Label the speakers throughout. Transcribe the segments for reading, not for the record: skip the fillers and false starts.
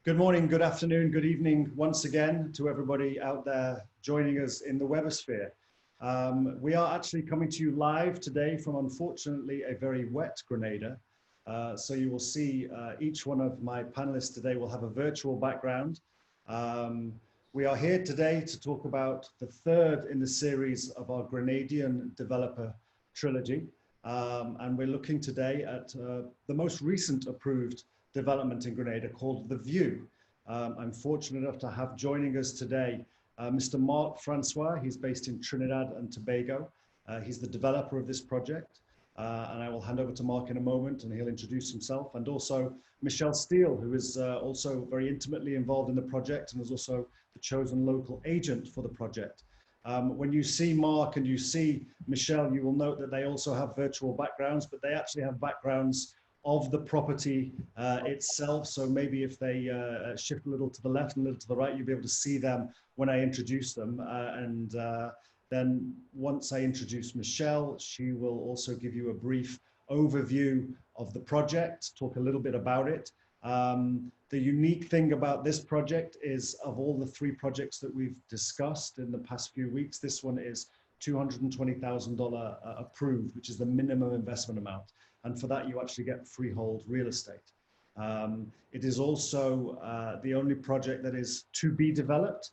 Speaker 1: Good morning, good afternoon, good evening once again to everybody out there joining us in the Webosphere. We are actually coming to you live today from, unfortunately, a very wet Grenada. So you will see each one of my panelists today will have a virtual background. We are here today to talk about the third in the series of our Grenadian developer trilogy. And we're looking today at the most recent approved development in Grenada called The View. I'm fortunate enough to have joining us today Mr. Mark Francois. He's based in Trinidad and Tobago. He's the developer of this project. And I will hand over to Mark in a moment and he'll introduce himself. And also Michelle Steele, who is also very intimately involved in the project and is also the chosen local agent for the project. When you see Mark and you see Michelle, you will note that they also have virtual backgrounds, but they actually have backgrounds of the property itself. So maybe if they shift a little to the left and a little to the right, you'll be able to see them when I introduce them. Then once I introduce Michelle, she will also give you a brief overview of the project, talk a little bit about it. The unique thing about this project is, of all the three projects that we've discussed in the past few weeks, this one is $220,000 approved, which is the minimum investment amount. And for that, you actually get freehold real estate. It is also the only project that is to be developed.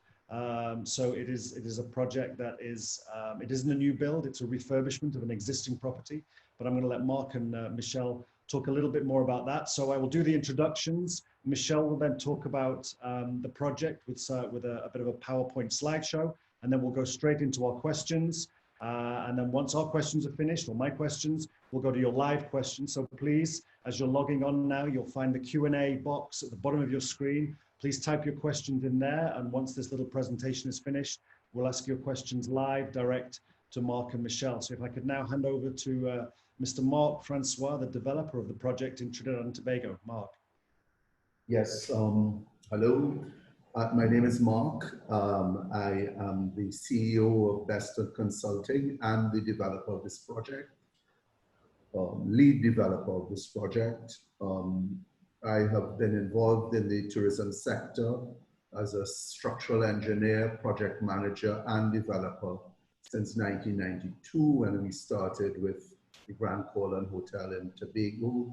Speaker 1: So it is a project that is, it isn't a new build, it's a refurbishment of an existing property. But I'm going to let Mark and Michelle talk a little bit more about that. So I will do the introductions. Michelle will then talk about the project with a bit of a PowerPoint slideshow, and then we'll go straight into our questions. And then once our questions are finished, or my questions, we'll go to your live questions. So please, as you're logging on now, you'll find the Q&A box at the bottom of your screen. Please type your questions in there. And once this little presentation is finished, we'll ask your questions live, direct to Mark and Michelle. So if I could now hand over to Mr. Mark Francois, the developer of the project in Trinidad and Tobago. Mark.
Speaker 2: Yes, hello. My name is Mark. I am the CEO of Beston Consulting and the developer of this project, lead developer of this project. I have been involved in the tourism sector as a structural engineer, project manager, and developer since 1992, when we started with the Grand Colon Hotel in Tobago.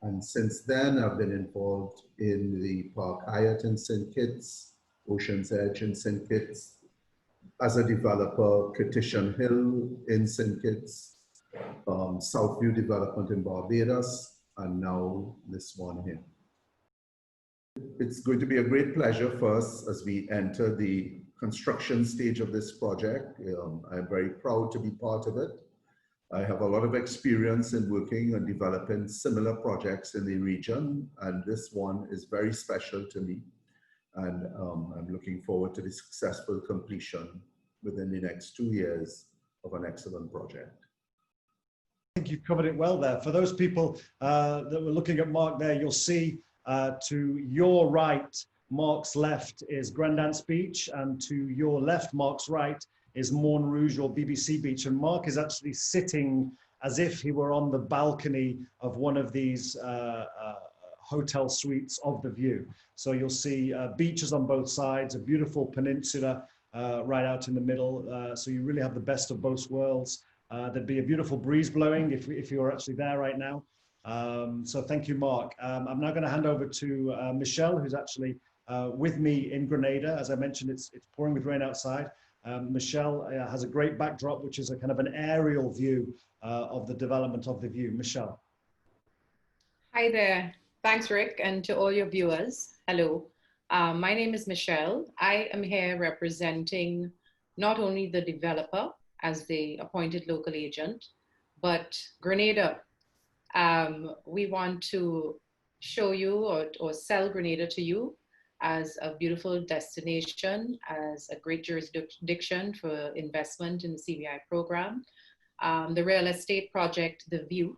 Speaker 2: And since then, I've been involved in the Park Hyatt in St. Kitts, Ocean's Edge in St. Kitts, as a developer, Petition Hill in St. Kitts, Southview Development in Barbados, and now this one here. It's going to be a great pleasure for us as we enter the construction stage of this project. I'm very proud to be part of it. I have a lot of experience in working and developing similar projects in the region, and this one is very special to me. And I'm looking forward to the successful completion within the next 2 years of an excellent project.
Speaker 1: I think you've covered it well there. For those people that were looking at Mark there, you'll see to your right, Mark's left is Grandance Beach, and to your left, Mark's right, is Morne Rouge or BBC Beach. And Mark is actually sitting as if he were on the balcony of one of these hotel suites of The View. So you'll see beaches on both sides, a beautiful peninsula right out in the middle. So you really have the best of both worlds. There'd be a beautiful breeze blowing if you were actually there right now. So thank you, Mark. I'm now going to hand over to Michelle, who's actually with me in Grenada. As I mentioned, it's pouring with rain outside. Michelle has a great backdrop, which is a kind of an aerial view of the development of The View. Michelle.
Speaker 3: Hi there. Thanks, Rick, and to all your viewers, hello. My name is Michelle. I am here representing not only the developer as the appointed local agent, but Grenada. We want to show you or sell Grenada to you as a beautiful destination, as a great jurisdiction for investment in the CBI program. The real estate project, The View,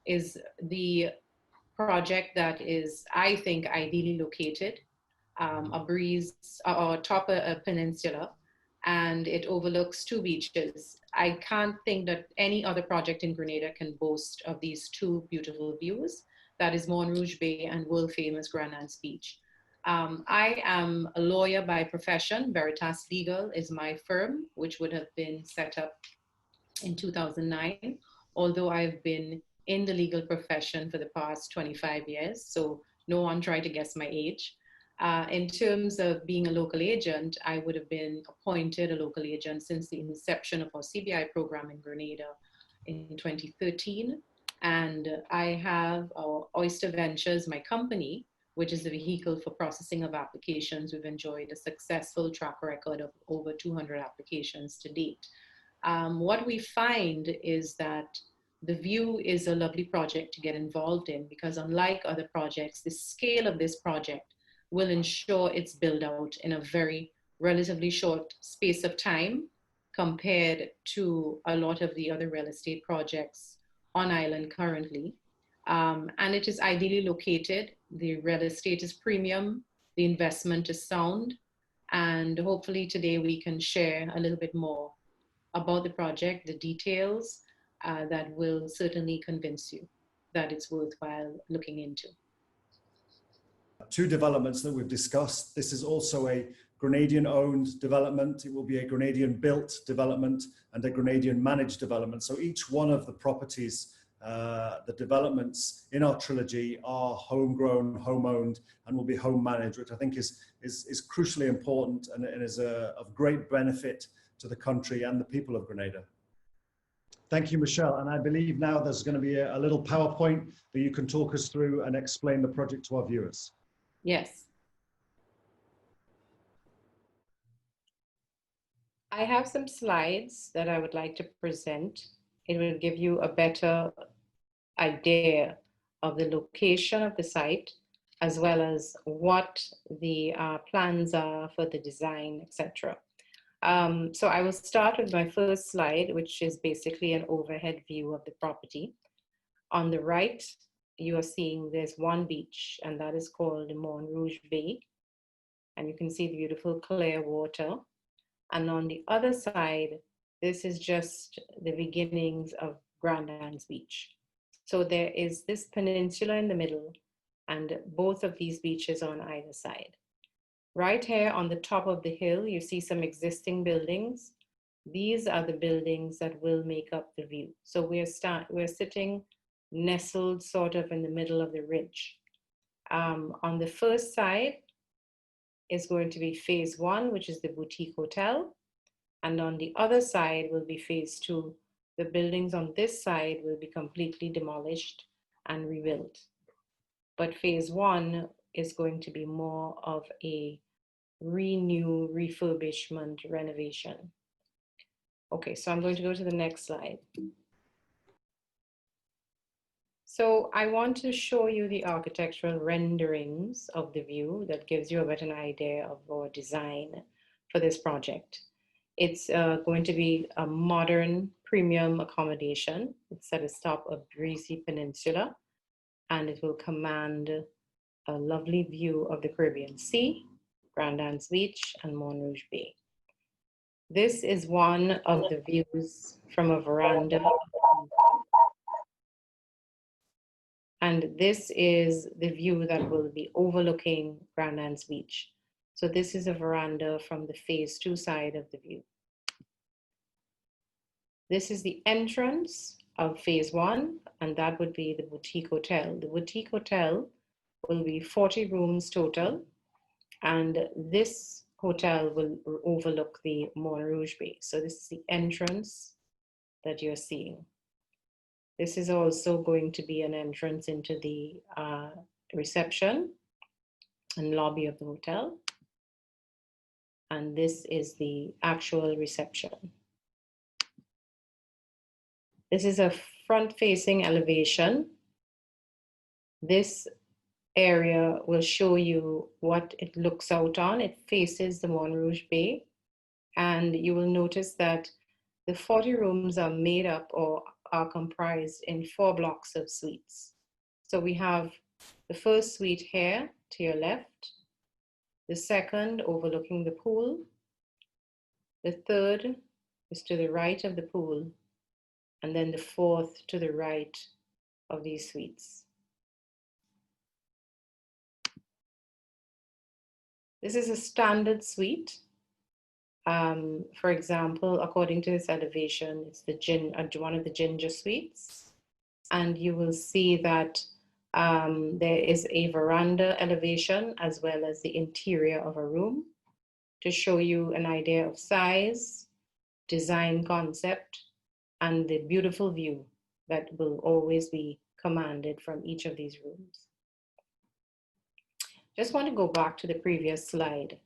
Speaker 3: is the project that is, I think, ideally located, a breeze or atop a peninsula, and it overlooks 2 beaches. I can't think that any other project in Grenada can boast of these 2 beautiful views. That is Morne Rouge Bay and world famous Grandance Beach. I am a lawyer by profession. Veritas Legal is my firm, which would have been set up in 2009, although I've been in the legal profession for the past 25 years. So no one try to guess my age. In terms of being a local agent, I would have been appointed a local agent since the inception of our CBI program in Grenada in 2013. And I have our Oyster Ventures, my company, which is the vehicle for processing of applications. We've enjoyed a successful track record of over 200 applications to date. What we find is that the View is a lovely project to get involved in because unlike other projects, the scale of this project will ensure its build out in a very relatively short space of time compared to a lot of the other real estate projects on island currently. And it is ideally located. The real estate is premium, the investment is sound, and hopefully today we can share a little bit more about the project, the details that will certainly convince you that it's worthwhile looking into.
Speaker 1: Two developments that we've discussed. This is also a Grenadian-owned development. It will be a Grenadian-built development and a Grenadian-managed development. So each one of the properties, the developments in our trilogy are homegrown, home-owned, and will be home-managed, which I think is crucially important and is of great benefit to the country and the people of Grenada. Thank you, Michelle. And I believe now there's going to be a little PowerPoint that you can talk us through and explain the project to our viewers.
Speaker 3: Yes. I have some slides that I would like to present. It will give you a better idea of the location of the site, as well as what the plans are for the design, etc. So I will start with my first slide, which is basically an overhead view of the property. On the right, you are seeing there's one beach, and that is called Montrouge Bay. And you can see the beautiful clear water. And on the other side, this is just the beginnings of Grand Anse Beach. So there is this peninsula in the middle, and both of these beaches on either side. Right here on the top of the hill, you see some existing buildings. These are the buildings that will make up the view. So we're sitting nestled sort of in the middle of the ridge. On the first side is going to be phase 1, which is the boutique hotel. And on the other side will be phase 2. The buildings on this side will be completely demolished and rebuilt. But phase 1 is going to be more of a refurbishment, renovation. Okay, so I'm going to go to the next slide. So I want to show you the architectural renderings of the view that gives you a better idea of our design for this project. It's going to be a modern premium accommodation. It's at the top of Breezy Peninsula, and it will command a lovely view of the Caribbean Sea, Grand Anse Beach, and Montrouge Bay. This is one of the views from a veranda. And this is the view that will be overlooking Grand Anse Beach. So this is a veranda from the phase 2 side of the view. This is the entrance of phase 1, and that would be the boutique hotel. The boutique hotel will be 40 rooms total, and this hotel will overlook the Montrouge Bay. So this is the entrance that you're seeing. This is also going to be an entrance into the reception and lobby of the hotel. And this is the actual reception. This is a front-facing elevation. This area will show you what it looks out on. It faces the Montrouge Bay. And you will notice that the 40 rooms are made up or are comprised in 4 blocks of suites. So we have the first suite here to your left, the second overlooking the pool, the third is to the right of the pool, and then the fourth to the right of these suites. This is a standard suite. For example, according to this elevation, it's the one of the ginger suites. And you will see that there is a veranda elevation as well as the interior of a room to show you an idea of size, design concept, and the beautiful view that will always be commanded from each of these rooms. Just want to go back to the previous slide,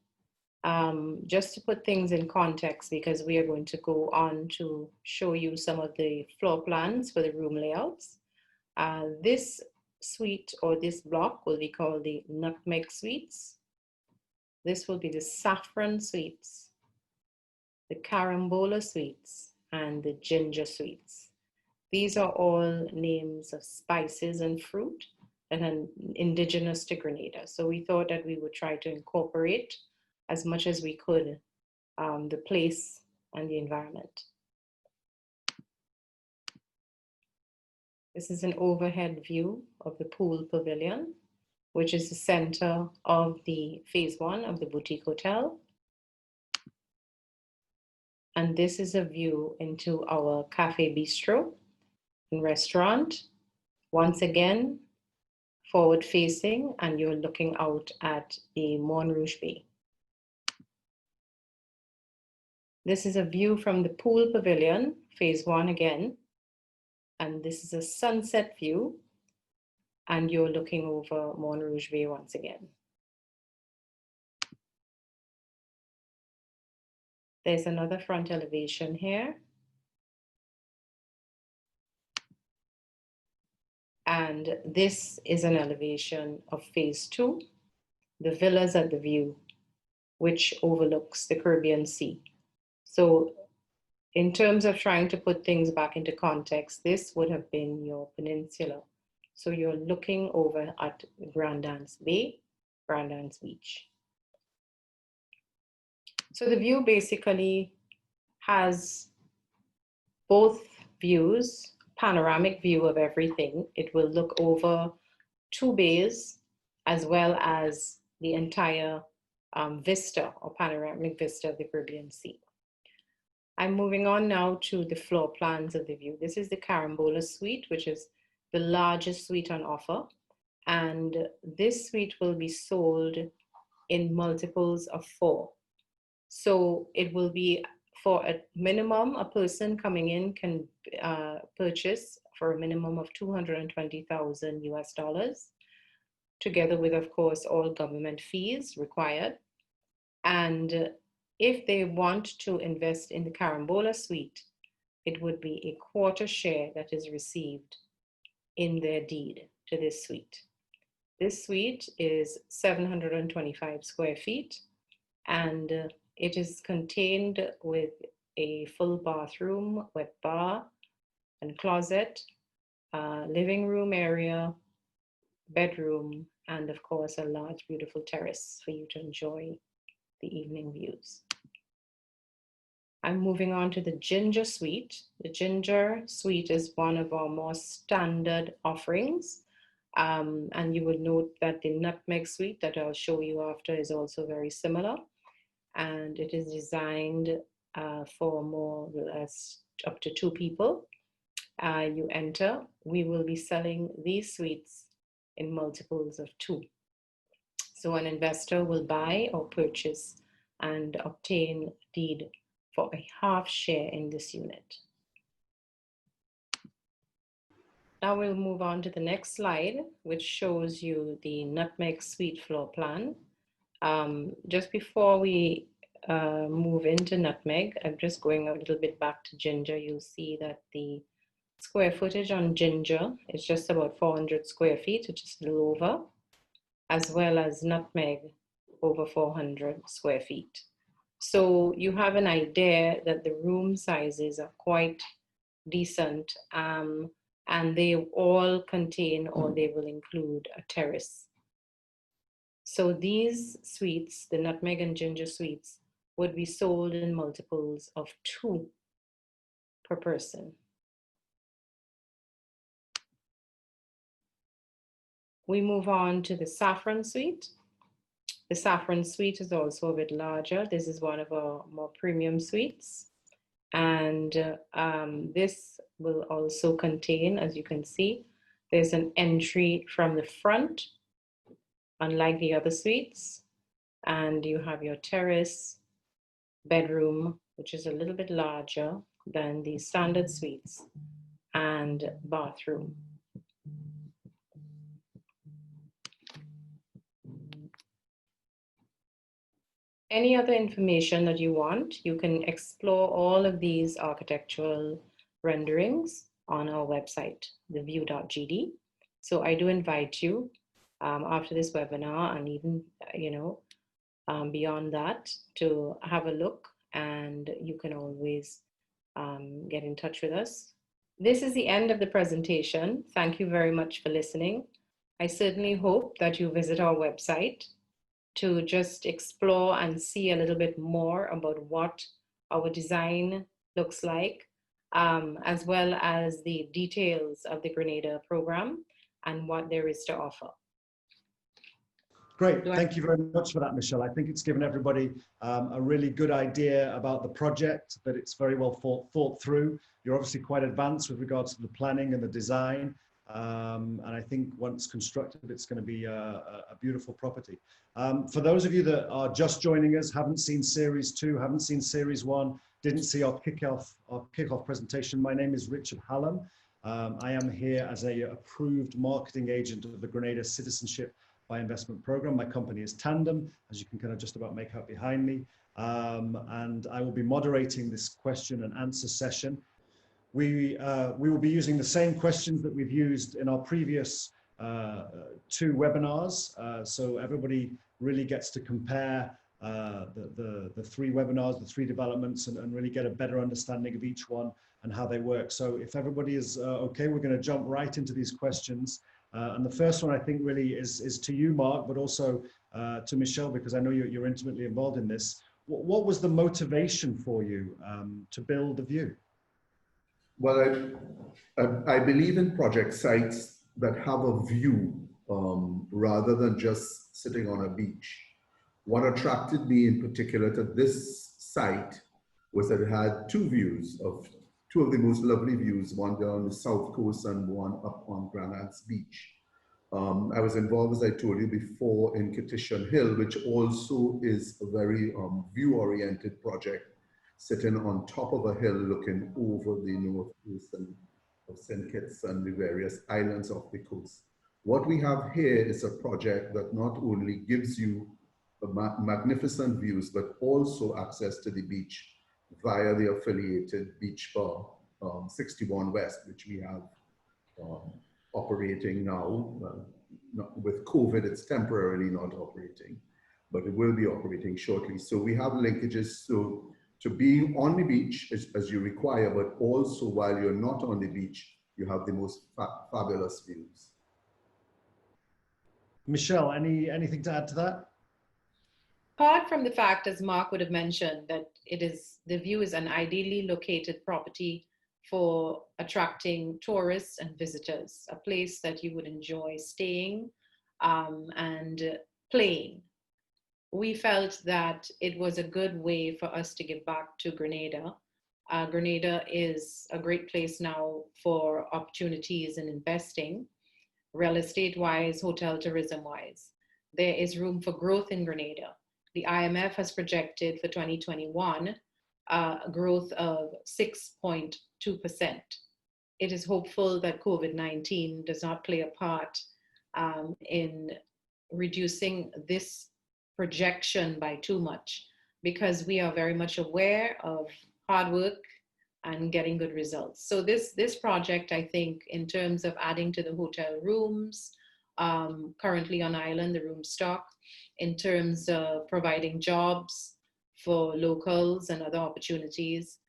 Speaker 3: just to put things in context, because we are going to go on to show you some of the floor plans for the room layouts. This suite or this block will be called the Nutmeg Suites. This will be the Saffron Suites, the Carambola Suites, and the Ginger Suites. These are all names of spices and fruit and indigenous to Grenada. So we thought that we would try to incorporate as much as we could the place and the environment. This is an overhead view of the pool pavilion, which is the center of the phase 1 of the boutique hotel. And this is a view into our cafe bistro and restaurant. Once again, forward facing, and you're looking out at the Montrouge Bay. This is a view from the pool pavilion, phase 1 again. And this is a sunset view, and you're looking over Montrouge Bay once again. There's another front elevation here. And this is an elevation of phase 2, the villas at the view, which overlooks the Caribbean Sea. So in terms of trying to put things back into context, this would have been your peninsula. So you're looking over at Grand Anse Bay, Grand Anse Beach. So the view basically has both views, panoramic view of everything. It will look over 2 bays as well as the entire vista or panoramic vista of the Caribbean Sea. I'm moving on now to the floor plans of the view. This is the Carambola Suite, which is the largest suite on offer. And this suite will be sold in multiples of 4. So it will be for a minimum, a person coming in can purchase for a minimum of $220,000 US, together with, of course, all government fees required. And if they want to invest in the Carambola Suite, it would be a quarter share that is received in their deed to this suite. This suite is 725 square feet, and it is contained with a full bathroom, wet bar, and closet, living room area, bedroom, and of course a large, beautiful terrace for you to enjoy the evening views. I'm moving on to the Ginger Suite. The Ginger Suite is one of our more standard offerings. And you would note that the Nutmeg Suite that I'll show you after is also very similar. And it is designed for more or less up to 2 people. You enter. We will be selling these suites in multiples of 2. So an investor will buy or purchase and obtain deed for a half share in this unit. Now we'll move on to the next slide, which shows you the Nutmeg Suite floor plan. Just before we move into Nutmeg, I'm just going a little bit back to Ginger. You'll see that the square footage on Ginger is just about 400 square feet, which is a little over, as well as Nutmeg over 400 square feet. So you have an idea that the room sizes are quite decent, and they all contain or they will include a terrace. So these suites, the Nutmeg and Ginger Suites, would be sold in multiples of 2 per person. We move on to the Saffron Suite. The Saffron Suite is also a bit larger. This is one of our more premium suites. And this will also contain, as you can see, there's an entry from the front, unlike the other suites. And you have your terrace, bedroom, which is a little bit larger than the standard suites, and bathroom. Any other information that you want, you can explore all of these architectural renderings on our website, theview.gd. So I do invite you after this webinar, and even, beyond that, to have a look, and you can always get in touch with us. This is the end of the presentation. Thank you very much for listening. I certainly hope that you visit our website to just explore and see a little bit more about what our design looks like, as well as the details of the Grenada program and what there is to offer.
Speaker 1: Great, thank you very much for that, Michelle. I think it's given everybody a really good idea about the project, that it's very well thought through. You're obviously quite advanced with regards to the planning and the design. And I think once constructed, it's going to be a beautiful property. For those of you that are just joining us, haven't seen Series 2, haven't seen Series 1, didn't see our kickoff presentation, my name is Richard Hallam. I am here as a approved marketing agent of the Grenada Citizenship by Investment Program. My company is Tandem, as you can kind of just about make out behind me. And I will be moderating this question and answer session. We will be using the same questions that we've used in our previous 2 webinars. So everybody really gets to compare the 3 webinars, the 3 developments, and really get a better understanding of each one and how they work. So if everybody is okay, we're going to jump right into these questions. And the first one I think really is to you, Mark, but also to Michelle, because I know you're intimately involved in this. What was the motivation for you to build the View?
Speaker 2: Well, I believe in project sites that have a view rather than just sitting on a beach. What attracted me in particular to this site was that it had 2 views, of 2 of the most lovely views, one down the south coast and one up on Grenada's beach. I was involved, as I told you before, in Kittition Hill, which also is a very view-oriented project, sitting on top of a hill looking over the north coast of St. Kitts and the various islands off the coast. What we have here is a project that not only gives you magnificent views, but also access to the beach via the affiliated beach bar, 61 West, which we have operating now. With COVID, it's temporarily not operating, but it will be operating shortly. So we have linkages to being on the beach as you require, but also while you're not on the beach, you have the most fabulous views.
Speaker 1: Michelle, anything to add to that?
Speaker 3: Apart from the fact, as Mark would have mentioned, that the View is an ideally located property for attracting tourists and visitors, a place that you would enjoy staying and playing. We felt that it was a good way for us to give back to Grenada. Grenada is a great place now for opportunities in investing, real estate-wise, hotel tourism-wise. There is room for growth in Grenada. The IMF has projected for 2021 a growth of 6.2%. It is hopeful that COVID-19 does not play a part in reducing this projection by too much, because we are very much aware of hard work and getting good results. So this project, I think, in terms of adding to the hotel rooms, currently on island, the room stock, in terms of providing jobs for locals and other opportunities,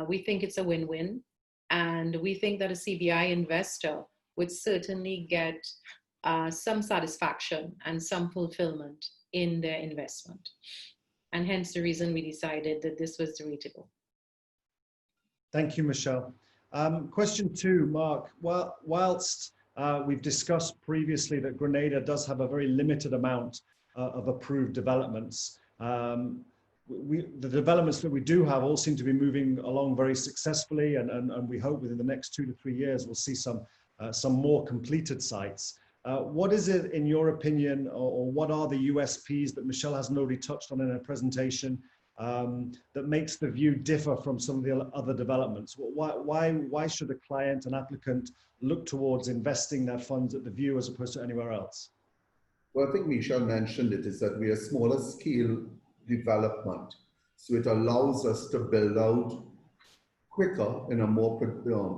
Speaker 3: we think it's a win-win. And we think that a CBI investor would certainly get some satisfaction and some fulfillment in their investment. And hence the reason we decided that this was the way to go.
Speaker 1: Thank you, Michelle. Question 2, Mark. Whilst we've discussed previously that Grenada does have a very limited amount of approved developments. The developments that we do have all seem to be moving along very successfully, and we hope within the next 2 to 3 years we'll see some more completed sites. What is it, in your opinion, or what are the USPs that Michelle hasn't already touched on in her presentation, that makes the View differ from some of the other developments? Why should a client, an applicant, look towards investing their funds at the View as opposed to anywhere else?
Speaker 2: Well, I think Michelle mentioned it, is that we are smaller scale development. So it allows us to build out quicker in a more,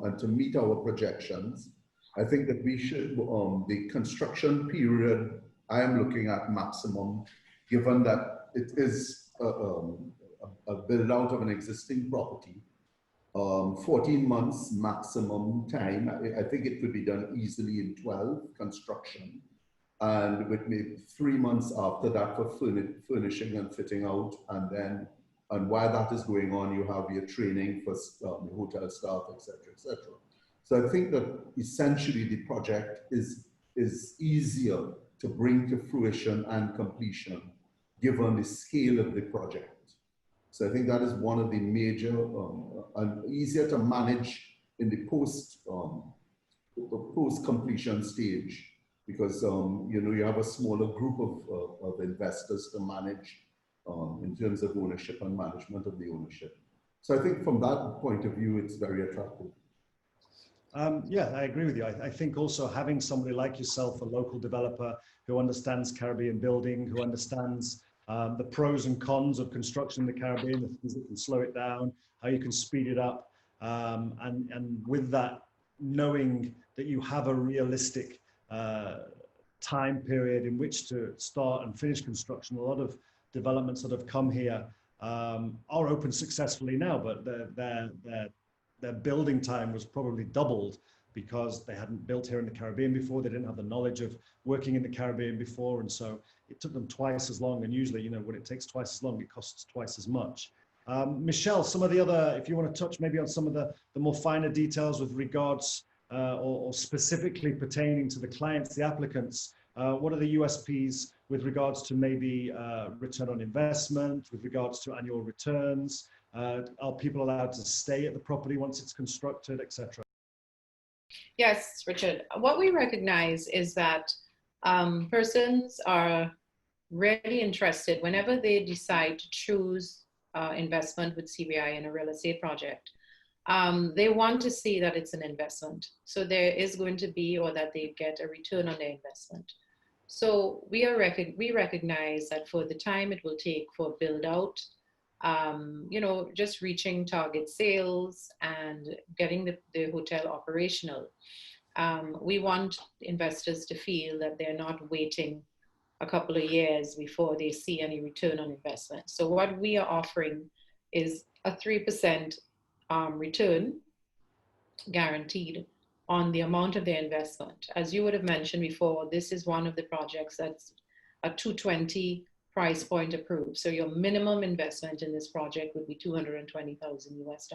Speaker 2: and to meet our projections. I think that we should, the construction period, I am looking at maximum, given that it is a build out of an existing property. 14 months maximum time. I think it could be done easily in 12 construction, and with maybe 3 months after that for furnishing and fitting out, and while that is going on, you have your training for hotel staff, etc., etc. So I think that essentially the project is easier to bring to fruition and completion, given the scale of the project. So I think that is one of the major, and easier to manage in the post-completion stage, because you have a smaller group of investors to manage in terms of ownership and management of the ownership. So I think from that point of view, it's very attractive.
Speaker 1: Yeah, I agree with you. I think also having somebody like yourself, a local developer who understands Caribbean building, who understands the pros and cons of construction in the Caribbean, the things that can slow it down, how you can speed it up, and with that, knowing that you have a realistic time period in which to start and finish construction. A lot of developments that have come here are open successfully now, but their building time was probably doubled because they hadn't built here in the Caribbean before. They didn't have the knowledge of working in the Caribbean before, and so it took them twice as long. And usually, when it takes twice as long, it costs twice as much. Michelle, some of the other, if you want to touch maybe on some of the more finer details with regards or specifically pertaining to the clients, the applicants, what are the USPs with regards to maybe return on investment, with regards to annual returns? Are people allowed to stay at the property once it's constructed, etc.?
Speaker 3: Yes, Richard. What we recognize is that persons are really interested whenever they decide to choose investment with CBI in a real estate project. They want to see that it's an investment. So there is going to be, or that they get a return on their investment. So we recognize that for the time it will take for build out, just reaching target sales and getting the hotel operational. We want investors to feel that they're not waiting a couple of years before they see any return on investment. So what we are offering is a 3% return guaranteed on the amount of their investment. As you would have mentioned before, this is one of the projects that's a 220 price point approved. So your minimum investment in this project would be $220,000 US.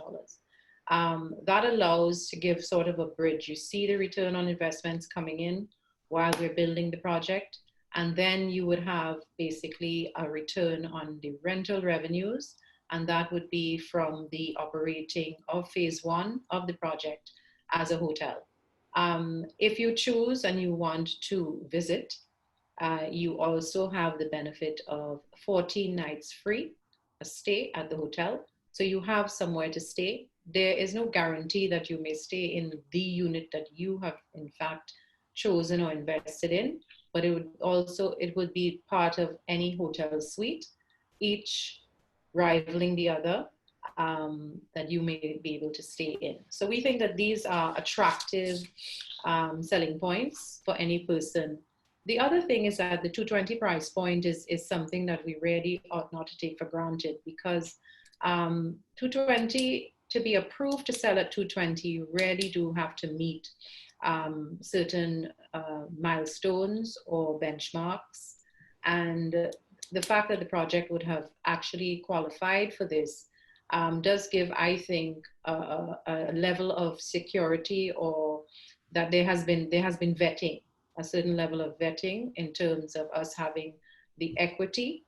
Speaker 3: That allows to give sort of a bridge. You see the return on investments coming in while we're building the project, and then you would have basically a return on the rental revenues, and that would be from the operating of phase 1 of the project as a hotel. If you choose and you want to visit, you also have the benefit of 14 nights free, a stay at the hotel. So you have somewhere to stay. There is no guarantee that you may stay in the unit that you have in fact chosen or invested in, but it would be part of any hotel suite, each rivaling the other, that you may be able to stay in. So we think that these are attractive selling points for any person. The other thing is that the 220 price point is something that we really ought not to take for granted, because 220, to be approved to sell at 220, you really do have to meet certain milestones or benchmarks. And the fact that the project would have actually qualified for this does give, I think, a level of security, or that there has been vetting, a certain level of vetting in terms of us having the equity,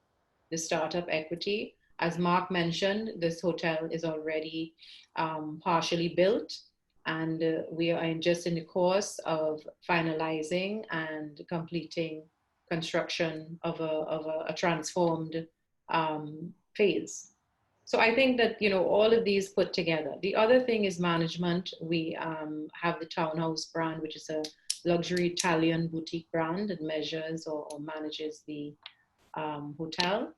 Speaker 3: the startup equity. As Mark mentioned, this hotel is already partially built, and we are just in the course of finalizing and completing construction of a transformed phase. So I think that, you know, all of these put together. The other thing is management. We have the Townhouse brand, which is a luxury Italian boutique brand that measures or manages the hotel.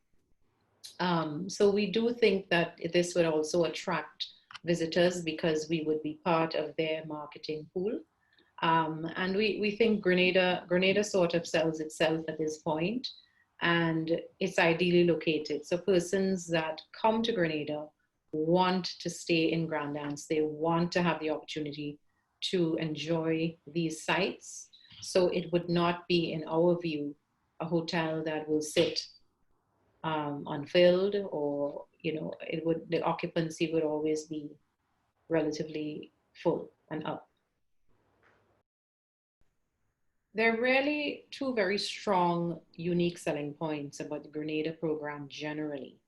Speaker 3: So we do think that this would also attract visitors because we would be part of their marketing pool. And we think Grenada sort of sells itself at this point, and it's ideally located. So persons that come to Grenada want to stay in Grand Anse. They want to have the opportunity to enjoy these sites. So it would not be, in our view, a hotel that will sit unfilled, or, you know, the occupancy would always be relatively full and up. There are really two very strong, unique selling points about the Grenada program generally.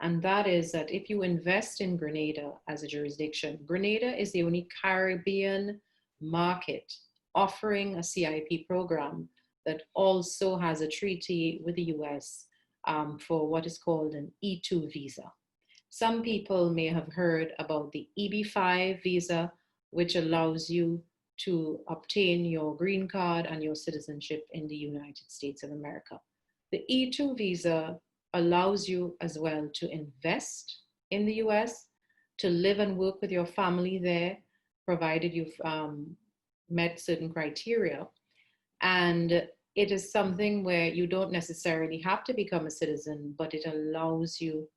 Speaker 3: And that is that if you invest in Grenada as a jurisdiction, Grenada is the only Caribbean market offering a CIP program that also has a treaty with the US for what is called an E2 visa. Some people may have heard about the EB5 visa, which allows you to obtain your green card and your citizenship in the United States of America. The E2 visa allows you as well to invest in the US, to live and work with your family there, provided you've met certain criteria. And it is something where you don't necessarily have to become a citizen, but it allows you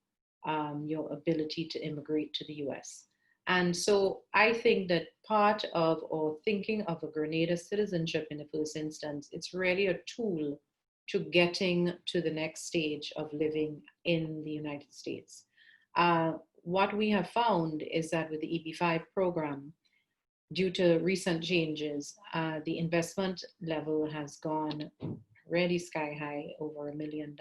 Speaker 3: your ability to immigrate to the US. And so I think that part of, or thinking of a Grenada citizenship in the first instance, it's really a tool to getting to the next stage of living in the United States. What we have found is that with the EB5 program, due to recent changes, the investment level has gone really sky high, over $1 million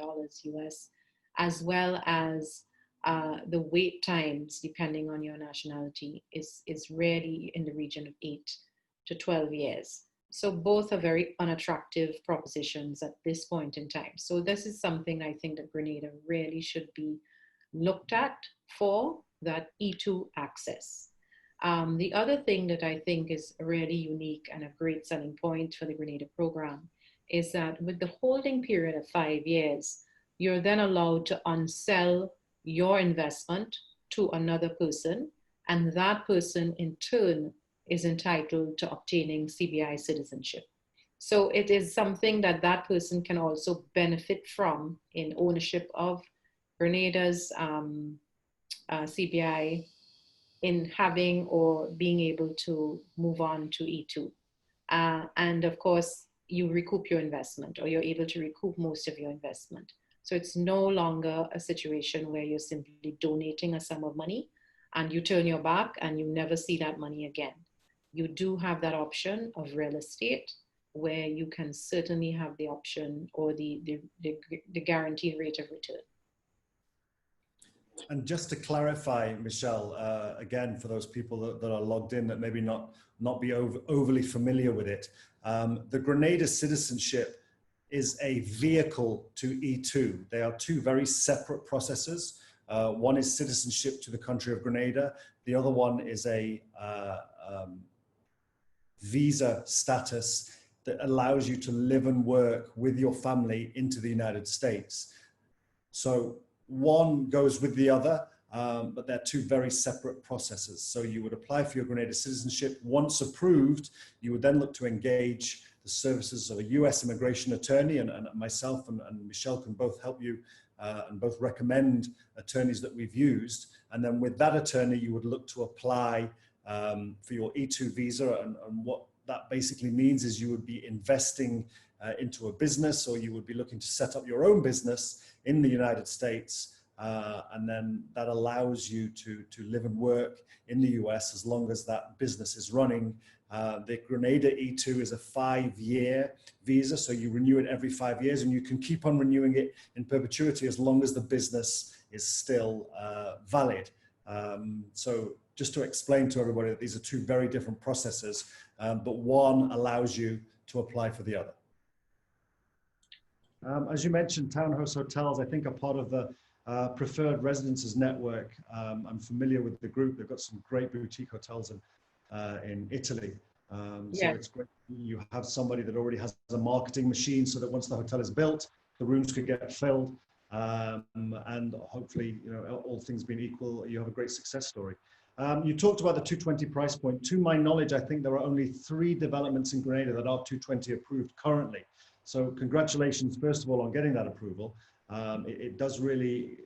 Speaker 3: US, as well as the wait times, depending on your nationality, is really in the region of 8 to 12 years. So both are very unattractive propositions at this point in time. So this is something I think that Grenada really should be looked at for that E2 access. The other thing that I think is really unique and a great selling point for the Grenada program is that with the holding period of 5 years, you're then allowed to unsell your investment to another person, and that person in turn is entitled to obtaining CBI citizenship. So it is something that that person can also benefit from in ownership of Grenada's CBI, in having or being able to move on to E2. And of course, you recoup your investment, or you're able to recoup most of your investment. So it's no longer a situation where you're simply donating a sum of money and you turn your back and you never see that money again. You do have that option of real estate, where you can certainly have the option or the guaranteed rate of return.
Speaker 1: And just to clarify, Michelle, again, for those people that are logged in that maybe not be overly familiar with it, the Grenada citizenship is a vehicle to E2. They are two very separate processes. One is citizenship to the country of Grenada. The other one is a visa status that allows you to live and work with your family into the United States. So one goes with the other, but they're two very separate processes. So you would apply for your Grenada citizenship. Once approved, you would then look to engage the services of a US immigration attorney, and myself and Michelle can both help you and both recommend attorneys that we've used. And then with that attorney, you would look to apply for your E2 visa. And what that basically means is you would be investing into a business, or you would be looking to set up your own business in the United States. And then that allows you to live and work in the US as long as that business is running The Grenada E2 is a 5-year visa, so you renew it every 5 years, and you can keep on renewing it in perpetuity as long as the business is still valid. So just to explain to everybody that these are two very different processes, but one allows you to apply for the other. As you mentioned, townhouse hotels, I think, are part of the preferred residences network. I'm familiar with the group. They've got some great boutique hotels in Italy. So it's great you have somebody that already has a marketing machine so that once the hotel is built, the rooms could get filled. And hopefully, you know, all things being equal, you have a great success story. You talked about the 220 price point. To my knowledge, I think there are only 3 developments in Grenada that are 220 approved currently. So congratulations, first of all, on getting that approval. It does really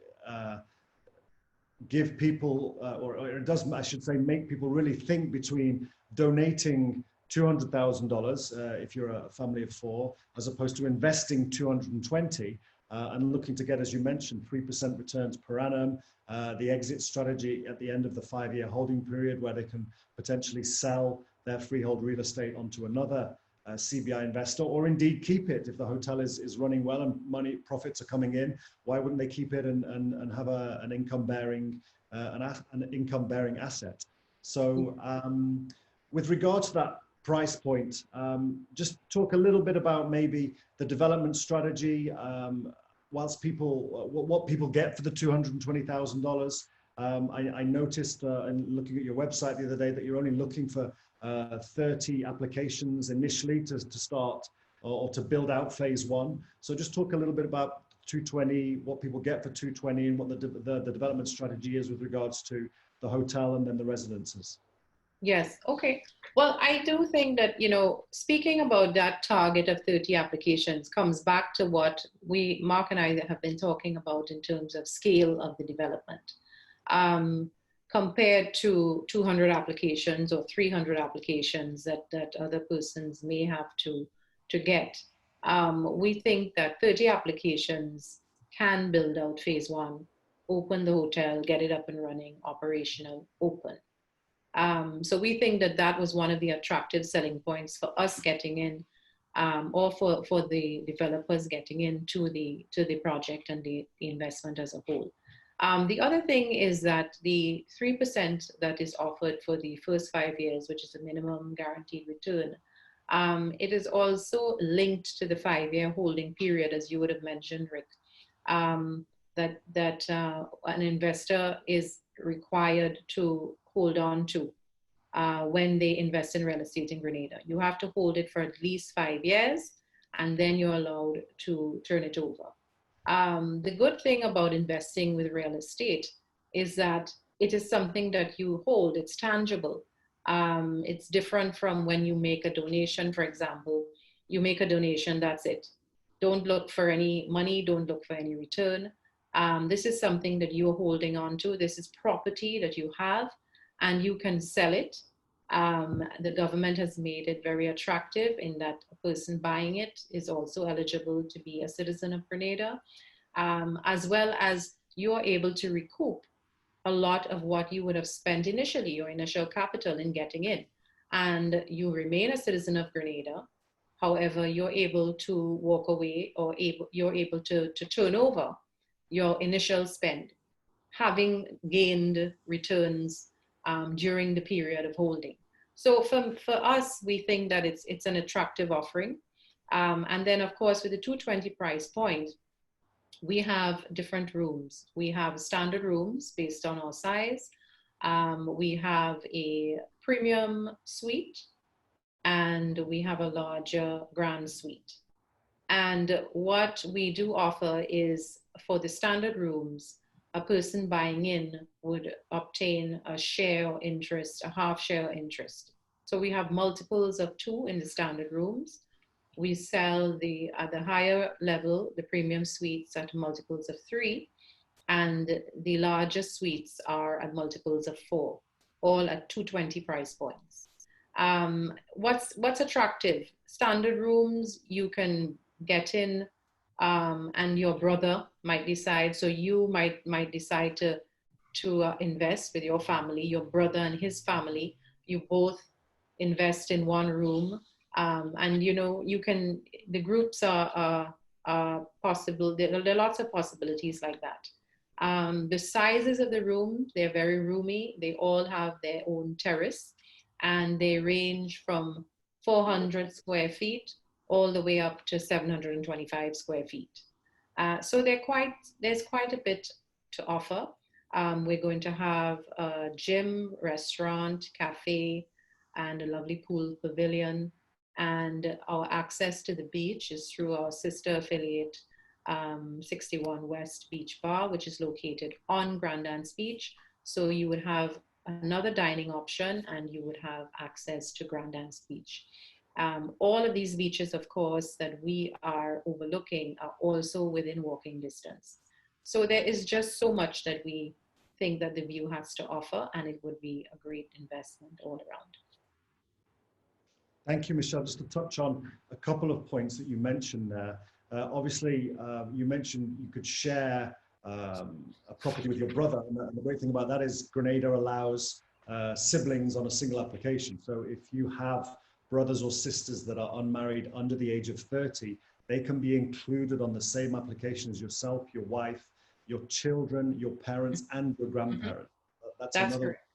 Speaker 1: give people, or it does, I should say, make people really think between donating $200,000 if you're a family of 4, as opposed to investing 220 and looking to get, as you mentioned, 3% returns per annum, the exit strategy at the end of the 5-year holding period where they can potentially sell their freehold real estate onto another CBI investor, or indeed keep it if the hotel is running well and profits are coming in. Why wouldn't they keep it and have an income-bearing asset? So with regard to that price point, just talk a little bit about maybe the development strategy, whilst people, what people get for the $220,000. I noticed in looking at your website the other day that you're only looking for 30 applications initially to start or to build out phase 1. So just talk a little bit about 220, what people get for 220, and what the development strategy is with regards to the hotel and then the residences.
Speaker 3: Yes, okay. Well, I do think that, you know, speaking about that target of 30 applications comes back to what Mark and I have been talking about in terms of scale of the development. Compared to 200 applications or 300 applications that other persons may have to get. We think that 30 applications can build out phase 1, open the hotel, get it up and running, operational, open. So we think that that was one of the attractive selling points for us getting in, or for the developers getting into the project and the investment as a whole. The other thing is that the 3% that is offered for the first 5 years, which is a minimum guaranteed return, it is also linked to the 5-year holding period, as you would have mentioned, Rick, that an investor is required to hold on to when they invest in real estate in Grenada. You have to hold it for at least 5 years, and then you're allowed to turn it over. The good thing about investing with real estate is that it is something that you hold, it's tangible. It's different from when you make a donation, for example. You make a donation, that's it. Don't look for any money, don't look for any return. This is something that you're holding on to. This is property that you have, and you can sell it. The government has made it very attractive in that a person buying it is also eligible to be a citizen of Grenada, as well as you're able to recoup a lot of what you would have spent initially, your initial capital in getting in. And you remain a citizen of Grenada. However, you're able to walk away, or you're able to turn over your initial spend, having gained returns during the period of holding. So for us, we think that it's an attractive offering. And then, of course, with the 220 price point, we have different rooms. We have standard rooms based on our size. We have a premium suite, and we have a larger grand suite. And what we do offer is, for the standard rooms, a person buying in would obtain a share or interest, a half share interest. So we have multiples of 2 in the standard rooms. We sell at the higher level, the premium suites, at multiples of 3, and the largest suites are at multiples of 4, all at 220 price points. What's attractive? Standard rooms, you can get in, and your brother might decide, so you might decide to invest with your family, your brother and his family. You both invest in one room. And you know, the groups are possible. There are lots of possibilities like that. The sizes of the room, they're very roomy. They all have their own terrace, and they range from 400 square feet all the way up to 725 square feet. So there's quite a bit to offer. We're going to have a gym, restaurant, cafe, and a lovely pool pavilion. And our access to the beach is through our sister affiliate, 61 West Beach Bar, which is located on Grandance Beach. So you would have another dining option, and you would have access to Grandance Beach. All of these beaches, of course, that we are overlooking are also within walking distance. So there is just so much that we think that the view has to offer, and it would be a great investment all around.
Speaker 1: Thank you, Michelle. Just to touch on a couple of points that you mentioned there. Obviously, you mentioned you could share a property with your brother, and the great thing about that is Grenada allows siblings on a single application. So if you have brothers or sisters that are unmarried under the age of 30, they can be included on the same application as yourself, your wife, your children, your parents, and your grandparents. That's another
Speaker 3: correct.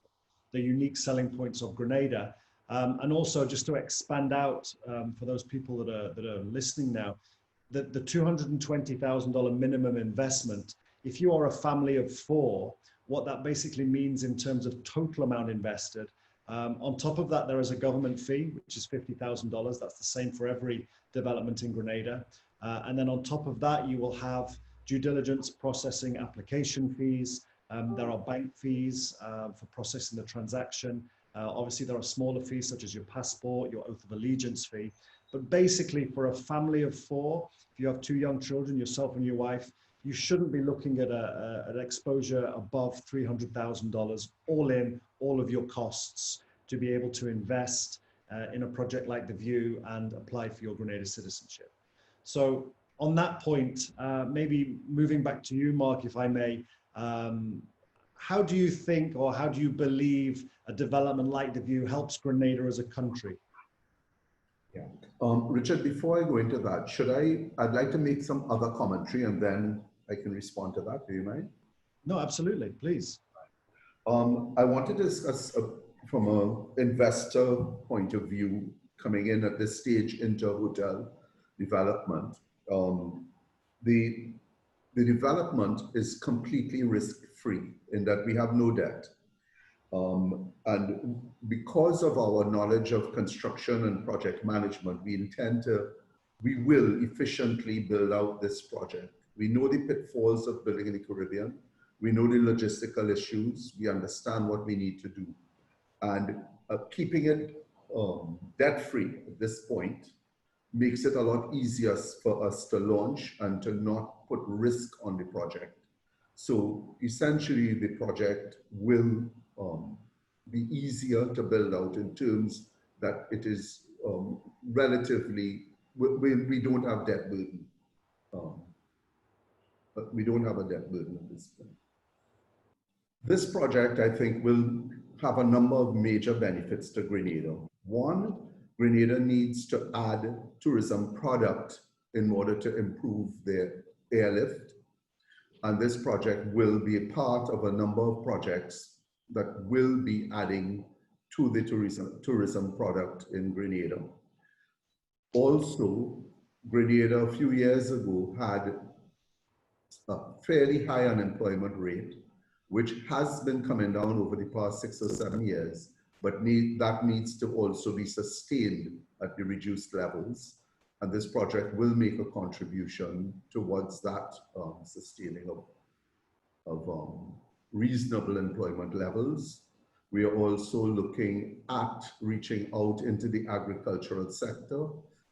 Speaker 1: The unique selling points of Grenada. And also, just to expand out for those people that are listening now, the $220,000 minimum investment, if you are a family of 4, what that basically means in terms of total amount invested, on top of that, there is a government fee, which is $50,000. That's the same for every development in Grenada. And then on top of that, you will have due diligence, processing, application fees. There are bank fees for processing the transaction. Obviously, there are smaller fees such as your passport, your oath of allegiance fee. But basically, for a family of 4, if you have 2 young children, yourself and your wife, you shouldn't be looking at an exposure above $300,000 all in, all of your costs, to be able to invest in a project like The View and apply for your Grenada citizenship. So on that point, maybe moving back to you, Mark, if I may, how do you think, or how do you believe a development like The View helps Grenada as a country?
Speaker 2: Yeah. Richard, before I go into that, I'd like to make some other commentary and then I can respond to that. Do you mind?
Speaker 1: No, absolutely, please.
Speaker 2: I want to discuss from an investor point of view, coming in at this stage into hotel development. The development is completely risk-free in that we have no debt. And because of our knowledge of construction and project management, we will efficiently build out this project. We know the pitfalls of building in the Caribbean. We know the logistical issues. We understand what we need to do. And keeping it debt-free at this point makes it a lot easier for us to launch and to not put risk on the project. So essentially, the project will be easier to build out in terms that it is relatively, we don't have debt burden. But we don't have a debt burden at this point. This project, I think, will have a number of major benefits to Grenada. One, Grenada needs to add tourism product in order to improve their airlift. And this project will be a part of a number of projects that will be adding to the tourism product in Grenada. Also, Grenada a few years ago had a fairly high unemployment rate, which has been coming down over the past 6 or 7 years, but that needs to also be sustained at the reduced levels. And this project will make a contribution towards that sustaining of reasonable employment levels. We are also looking at reaching out into the agricultural sector.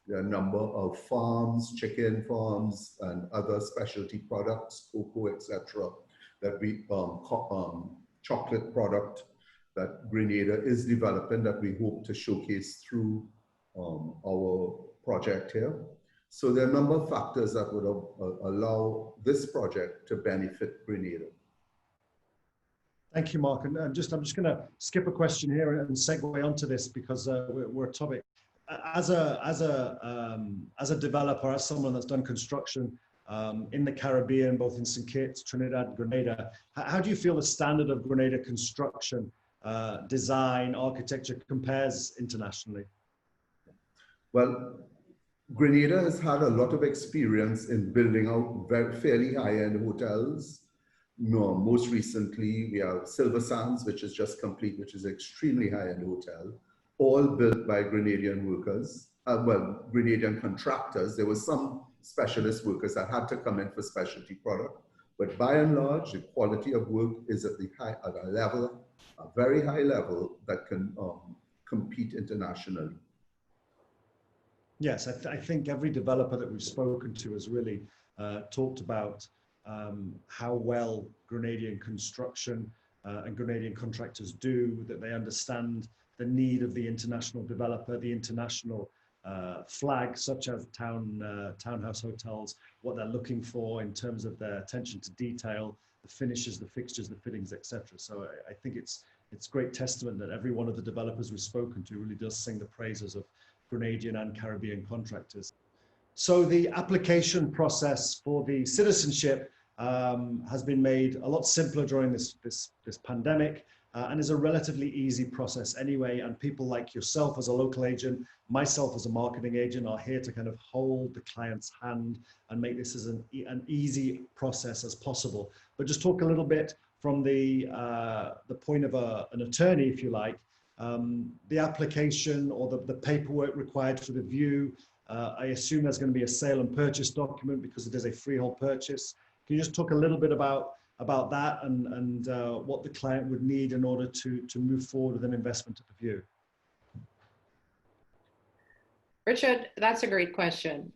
Speaker 2: There are a number of farms, chicken farms, and other specialty products, cocoa, etc., that we chocolate product that Grenada is developing that we hope to showcase through our project here. So there are a number of factors that would allow this project to benefit Grenada.
Speaker 1: Thank you, Mark. And I'm just going to skip a question here and segue onto this because we're a topic. As a developer, as someone that's done construction in the Caribbean, both in St. Kitts, Trinidad, Grenada, how do you feel the standard of Grenada construction, design, architecture compares internationally?
Speaker 2: Well, Grenada has had a lot of experience in building out fairly high-end hotels. No, most recently, we have Silver Sands, which is just complete, which is an extremely high-end hotel, all built by Grenadian workers, Grenadian contractors. There were some specialist workers that had to come in for specialty product, but by and large, the quality of work is at a very high level that can compete internationally.
Speaker 1: Yes, I think every developer that we've spoken to has really talked about how well Grenadian construction and Grenadian contractors do, that they understand the need of the international developer, the international flag, such as townhouse hotels, what they're looking for in terms of their attention to detail, the finishes, the fixtures, the fittings, etc. So I think it's great testament that every one of the developers we've spoken to really does sing the praises of Grenadian and Caribbean contractors. So the application process for the citizenship has been made a lot simpler during this pandemic and is a relatively easy process anyway. And people like yourself as a local agent, myself as a marketing agent, are here to kind of hold the client's hand and make this as an easy process as possible. But just talk a little bit from the point of an attorney, if you like, the application or the paperwork required for the view. I assume there's going to be a sale and purchase document because it is a freehold purchase. Can you just talk a little bit about that and what the client would need in order to move forward with an investment at the view?
Speaker 3: Richard, that's a great question.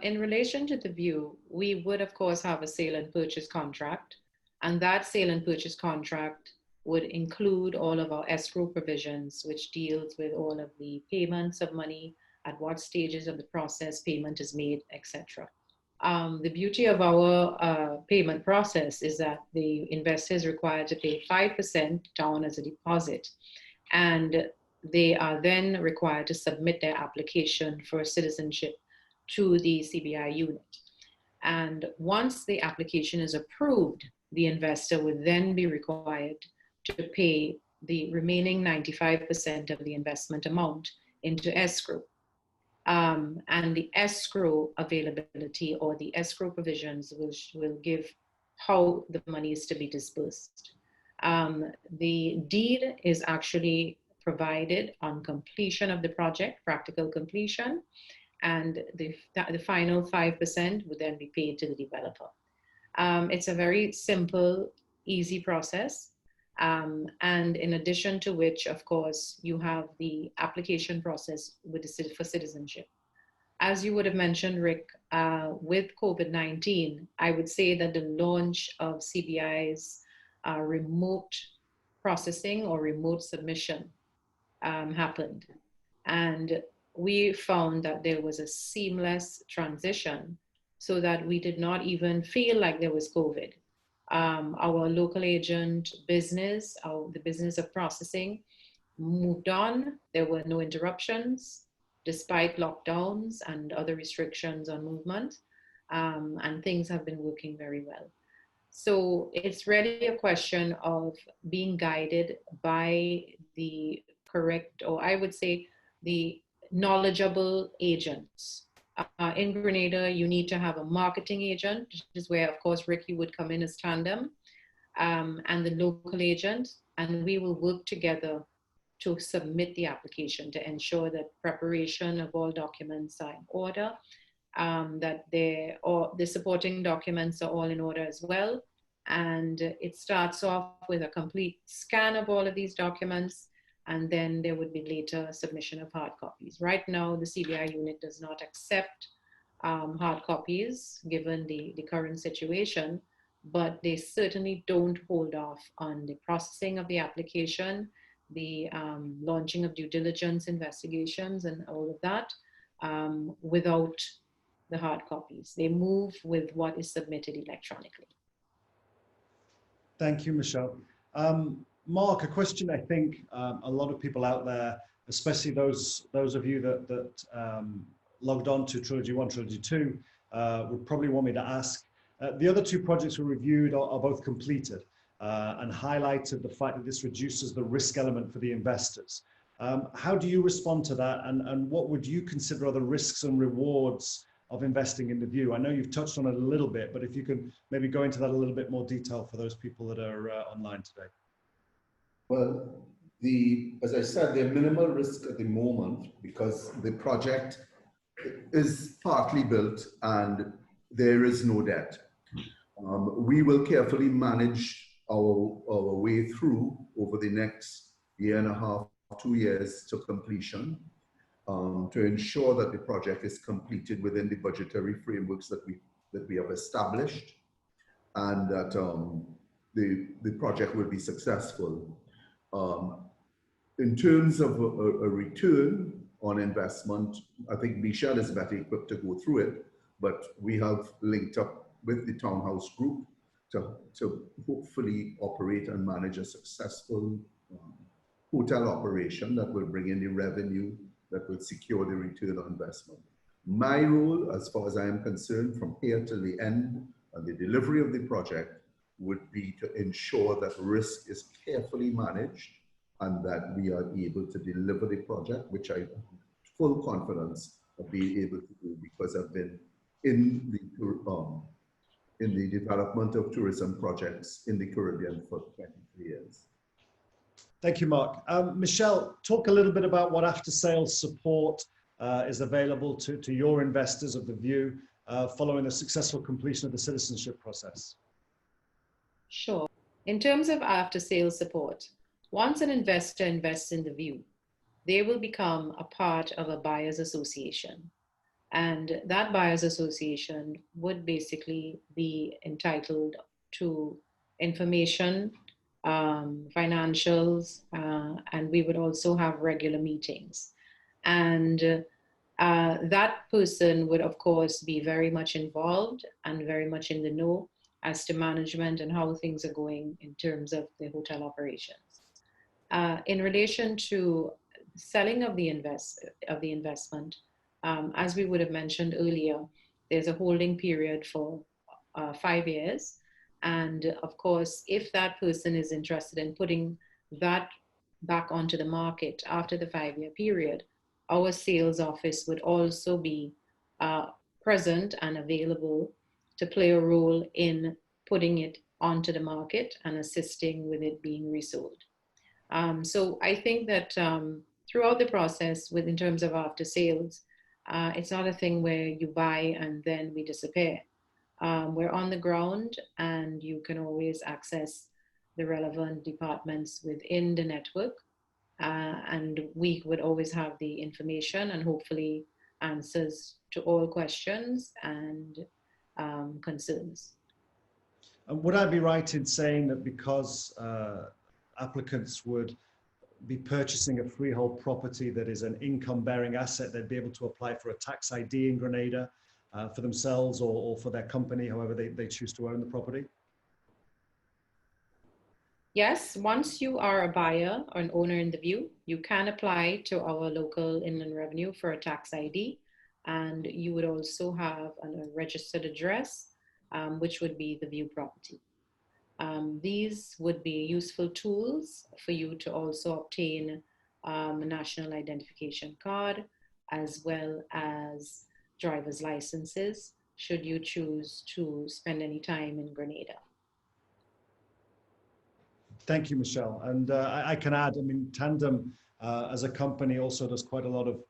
Speaker 3: In relation to the view, we would of course have a sale and purchase contract, and that sale and purchase contract would include all of our escrow provisions, which deals with all of the payments of money, at what stages of the process payment is made, etc. The beauty of our payment process is that the investor is required to pay 5% down as a deposit, and they are then required to submit their application for citizenship to the CBI unit. And once the application is approved, the investor would then be required to pay the remaining 95% of the investment amount into escrow. And the escrow availability or the escrow provisions will give how the money is to be disbursed. The deed is actually provided on completion of the project, practical completion, and the final 5% would then be paid to the developer. It's a very simple, easy process. And in addition to which, of course, you have the application process for citizenship. As you would have mentioned, Rick, with COVID-19, I would say that the launch of CBI's remote processing or remote submission happened. And we found that there was a seamless transition so that we did not even feel like there was COVID. Our local agent business, the business of processing, moved on. There were no interruptions despite lockdowns and other restrictions on movement, and things have been working very well. So it's really a question of being guided by the correct, or I would say the knowledgeable agents. In Grenada, you need to have a marketing agent, which is where, of course, Ricky would come in as tandem, and the local agent, and we will work together to submit the application to ensure that preparation of all documents are in order, that the supporting documents are all in order as well. And it starts off with a complete scan of all of these documents, and then there would be later submission of hard copies. Right now, the CBI unit does not accept hard copies given the current situation, but they certainly don't hold off on the processing of the application, the launching of due diligence investigations and all of that without the hard copies. They move with what is submitted electronically.
Speaker 1: Thank you, Michelle. Mark, a question I think a lot of people out there, especially those of you that logged on to Trilogy 1, Trilogy 2, would probably want me to ask. The other two projects we reviewed are both completed and highlighted the fact that this reduces the risk element for the investors. How do you respond to that, and what would you consider are the risks and rewards of investing in the View? I know you've touched on it a little bit, but if you could maybe go into that a little bit more detail for those people that are online today.
Speaker 2: Well, as I said, there are minimal risk at the moment because the project is partly built and there is no debt. We will carefully manage our way through over the next year and a half, 2 years to completion, to ensure that the project is completed within the budgetary frameworks that we have established, and that the project will be successful. In terms of a return on investment, I think Michelle is better equipped to go through it, but we have linked up with the Townhouse Group to hopefully operate and manage a successful hotel operation that will bring in the revenue that will secure the return on investment. My role, as far as I am concerned, from here till the end and the delivery of the project, would be to ensure that risk is carefully managed and that we are able to deliver the project, which I have full confidence of being able to do because I've been in the development of tourism projects in the Caribbean for 23 years.
Speaker 1: Thank you, Mark. Michelle, talk a little bit about what after-sales support is available to your investors of the View following the successful completion of the citizenship process.
Speaker 3: Sure. In terms of after-sales support, once an investor invests in the View, they will become a part of a buyer's association. And that buyer's association would basically be entitled to information, financials, and we would also have regular meetings. And that person would, of course, be very much involved and very much in the know as to management and how things are going in terms of the hotel operations. In relation to selling of the investment, as we would have mentioned earlier, there's a holding period for 5 years. And of course, if that person is interested in putting that back onto the market after the 5-year period, our sales office would also be present and available to play a role in putting it onto the market and assisting with it being resold. So I think that throughout the process, in terms of after sales, it's not a thing where you buy and then we disappear. We're on the ground and you can always access the relevant departments within the network. And we would always have the information and hopefully answers to all questions and concerns.
Speaker 1: And would I be right in saying that because applicants would be purchasing a freehold property that is an income-bearing asset, they'd be able to apply for a tax ID in Grenada for themselves or for their company, however they choose to own the property?
Speaker 3: Yes, once you are a buyer or an owner in the View, you can apply to our local Inland Revenue for a tax ID, and you would also have a registered address, which would be the View property. These would be useful tools for you to also obtain a national identification card, as well as driver's licenses, should you choose to spend any time in Grenada.
Speaker 1: Thank you, Michelle. And I can add, I mean, Tandem as a company also does quite a lot of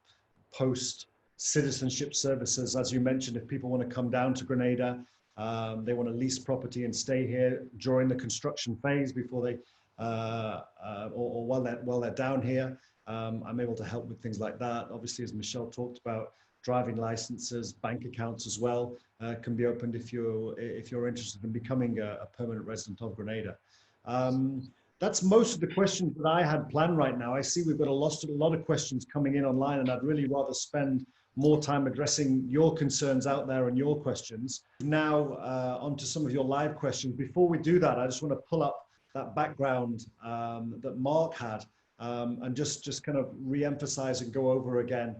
Speaker 1: post-citizenship services. As you mentioned, if people want to come down to Grenada, they want to lease property and stay here during the construction phase before they, or while they're down here, I'm able to help with things like that. Obviously, as Michelle talked about, driving licenses, bank accounts as well can be opened if you're interested in becoming a permanent resident of Grenada. That's most of the questions that I had planned right now. I see we've got a lot of questions coming in online, and I'd really rather spend more time addressing your concerns out there and your questions. Now on to some of your live questions. Before we do that, I just want to pull up that background that Mark had, and just kind of re-emphasize and go over again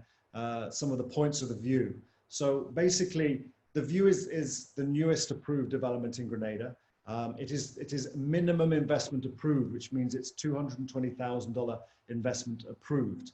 Speaker 1: some of the points of the view. So basically, the view is the newest approved development in Grenada. It is minimum investment approved, which means it's $220,000 investment approved.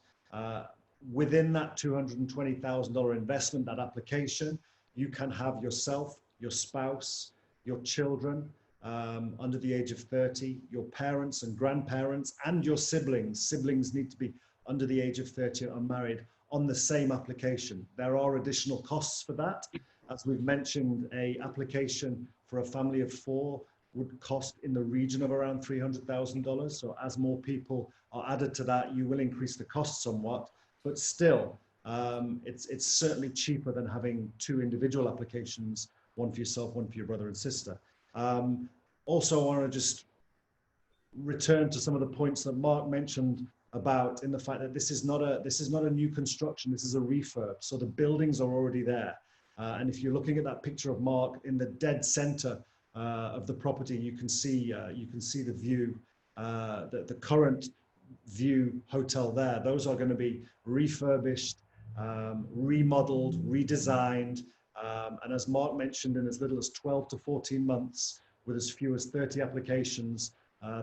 Speaker 1: Within that $220,000 investment, that application, you can have yourself, your spouse, your children under the age of 30, your parents and grandparents, and your siblings. Siblings need to be under the age of 30 and unmarried on the same application. There are additional costs for that. As we've mentioned, a application for a family of 4 would cost in the region of around $300,000. So as more people are added to that, you will increase the cost somewhat, but still, it's certainly cheaper than having 2 individual applications, one for yourself, one for your brother and sister. Also, I want to just return to some of the points that Mark mentioned about, in the fact that this is not a new construction, this is a refurb. So the buildings are already there. And if you're looking at that picture of Mark in the dead center of the property, you can see the view, the current view hotel there. Those are going to be refurbished, remodeled, redesigned, and as Mark mentioned, in as little as 12 to 14 months, with as few as 30 applications,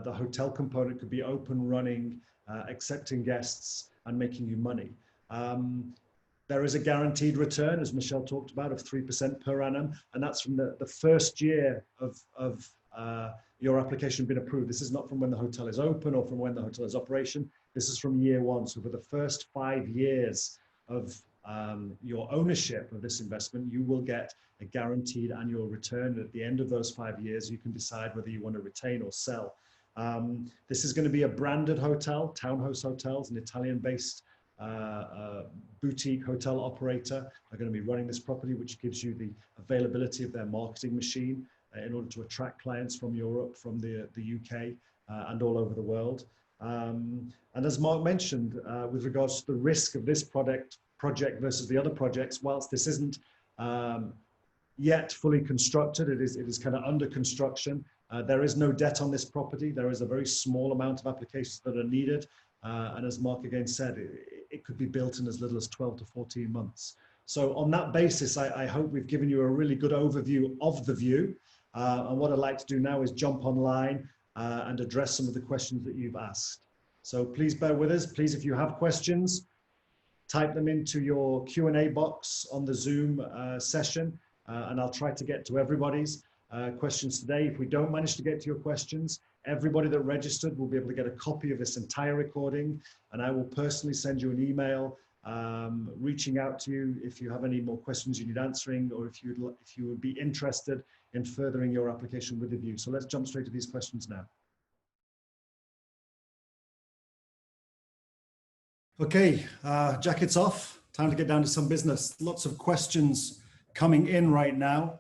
Speaker 1: the hotel component could be open, running, accepting guests, and making you money. There is a guaranteed return, as Michelle talked about, of 3% per annum, and that's from the first year of your application being approved. This is not from when the hotel is open or from when the hotel is operation. This is from year 1. So for the first 5 years of your ownership of this investment, you will get a guaranteed annual return. And at the end of those 5 years, you can decide whether you want to retain or sell. This is going to be a branded hotel. Townhouse Hotels, an Italian-based boutique hotel operator, are going to be running this property, which gives you the availability of their marketing machine in order to attract clients from Europe, from the UK, and all over the world. And as Mark mentioned, with regards to the risk of this project versus the other projects, whilst this isn't yet fully constructed, it is kind of under construction. There is no debt on this property. There is a very small amount of applications that are needed. And as Mark again said, it could be built in as little as 12 to 14 months. So on that basis, I hope we've given you a really good overview of the view. And what I'd like to do now is jump online and address some of the questions that you've asked. So please bear with us. Please, if you have questions, type them into your Q&A box on the Zoom session, and I'll try to get to everybody's questions today. If we don't manage to get to your questions, everybody that registered will be able to get a copy of this entire recording, and I will personally send you an email reaching out to you if you have any more questions you need answering, or if you would be interested in furthering your application with the view. So let's jump straight to these questions now. Okay, jackets off, time to get down to some business. Lots of questions coming in right now.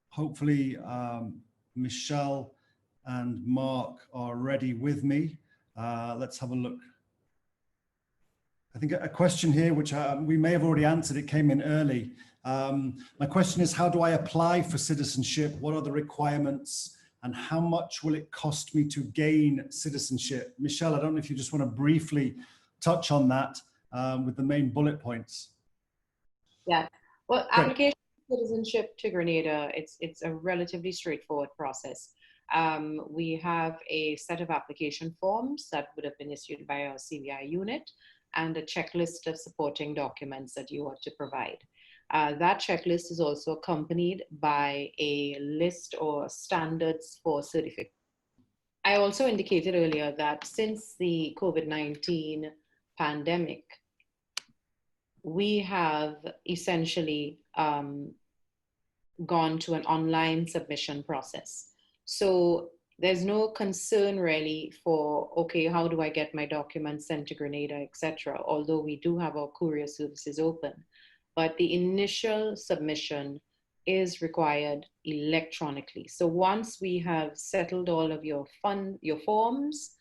Speaker 1: Hopefully Michelle and Mark are ready with me. Let's have a look. I think a question here, which we may have already answered, it came in early. My question is, how do I apply for citizenship? What are the requirements? And how much will it cost me to gain citizenship? Michelle, I don't know if you just want to briefly touch on that with the main bullet points.
Speaker 3: Yeah, well,
Speaker 1: Great.
Speaker 3: application for citizenship to Grenada, it's a relatively straightforward process. We have a set of application forms that would have been issued by our CBI unit, and a checklist of supporting documents that you ought to provide. That checklist is also accompanied by a list or standards for certificate. I also indicated earlier that since the COVID-19 pandemic, we have essentially gone to an online submission process. So there's no concern really for, okay, how do I get my documents sent to Grenada, etc., although we do have our courier services open. But the initial submission is required electronically. So once we have settled all of your forms,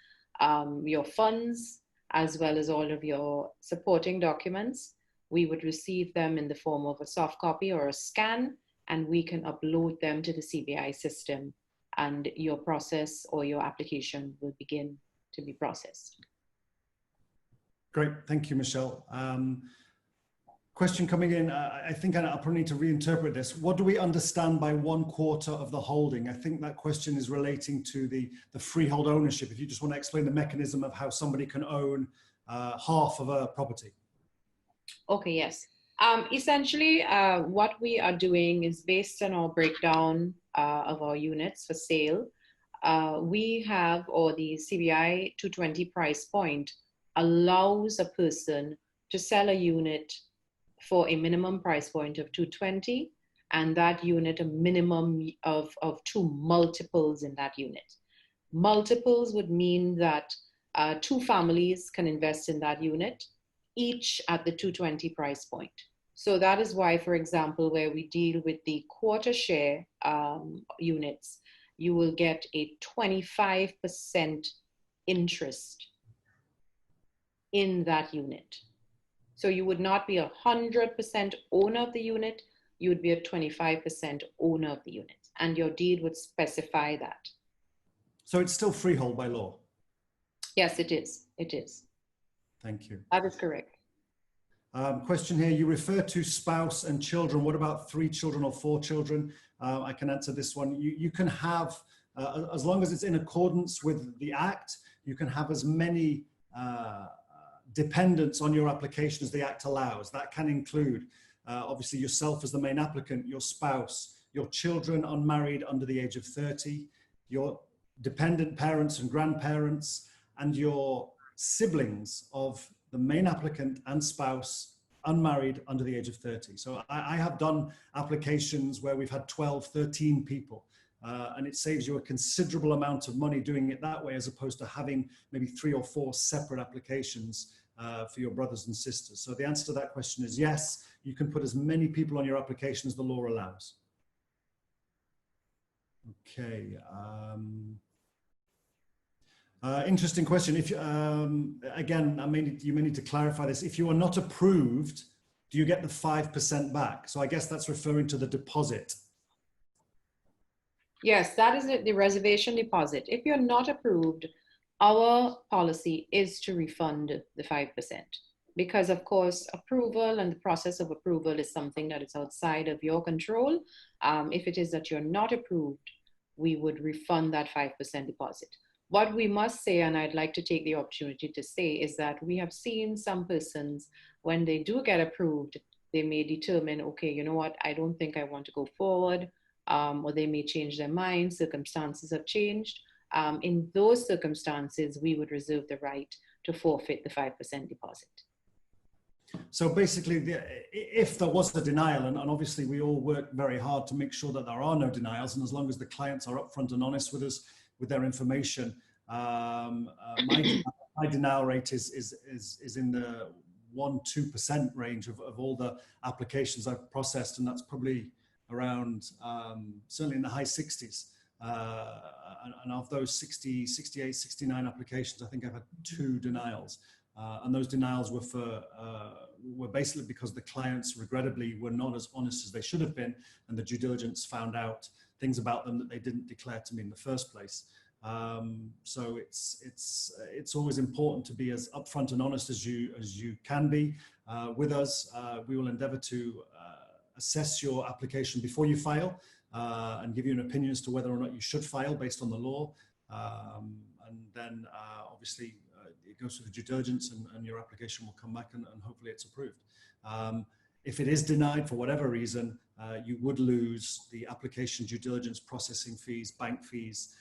Speaker 3: your funds, as well as all of your supporting documents, we would receive them in the form of a soft copy or a scan, and we can upload them to the CBI system and your process or your application will begin to be processed.
Speaker 1: Great, thank you, Michelle. Question coming in, I think I'll probably need to reinterpret this. What do we understand by 1/4 of the holding? I think that question is relating to the freehold ownership. If you just want to explain the mechanism of how somebody can own half of a property.
Speaker 3: Okay, yes. Essentially, what we are doing is based on our breakdown of our units for sale. We have, or the CBI 220 price point allows a person to sell a unit for a minimum price point of 220, and that unit a minimum of 2 multiples in that unit. Multiples would mean that 2 families can invest in that unit, each at the 220 price point. So that is why, for example, where we deal with the quarter share units, you will get a 25% interest in that unit. So you would not be 100% owner of the unit, you would be a 25% owner of the unit, and your deed would specify that.
Speaker 1: So it's still freehold by law?
Speaker 3: Yes, it is. It is.
Speaker 1: Thank you.
Speaker 3: That is correct.
Speaker 1: Question here, you refer to spouse and children. What about 3 children or 4 children? I can answer this one. You can have, as long as it's in accordance with the Act, you can have as many dependents on your application as the Act allows. That can include, obviously, yourself as the main applicant, your spouse, your children unmarried under the age of 30, your dependent parents and grandparents, and your siblings of the main applicant and spouse unmarried under the age of 30. So I have done applications where we've had 12, 13 people, and it saves you a considerable amount of money doing it that way, as opposed to having maybe 3 or 4 separate applications for your brothers and sisters. So the answer to that question is yes, you can put as many people on your application as the law allows. Okay. Interesting question. If again, you may need to clarify this. If you are not approved, do you get the 5% back? So I guess that's referring to the deposit.
Speaker 3: Yes, that is the reservation deposit. If you're not approved, our policy is to refund the 5%, because of course, approval and the process of approval is something that is outside of your control. If it is that you're not approved, we would refund that 5% deposit. What we must say, and I'd like to take the opportunity to say, is that we have seen some persons, when they do get approved, they may determine, okay, you know what, I don't think I want to go forward, or they may change their mind, circumstances have changed. In those circumstances, we would reserve the right to forfeit the 5% deposit.
Speaker 1: So basically, if there was a denial, and obviously we all work very hard to make sure that there are no denials, and as long as the clients are upfront and honest with us, with their information, my denial rate is in the 1-2% range of all the applications I've processed, and that's probably around certainly in the high 60s. And of those 60, 68, 69 applications, I think I've had 2 denials. And those denials were basically because the clients regrettably were not as honest as they should have been, and the due diligence found out things about them that they didn't declare to me in the first place. So it's always important to be as upfront and honest as you can be with us. We will endeavour to assess your application before you file, and give you an opinion as to whether or not you should file based on the law. And then obviously it goes through the due diligence, and your application will come back, and hopefully it's approved. If it is denied for whatever reason, you would lose the application due diligence processing fees, bank fees,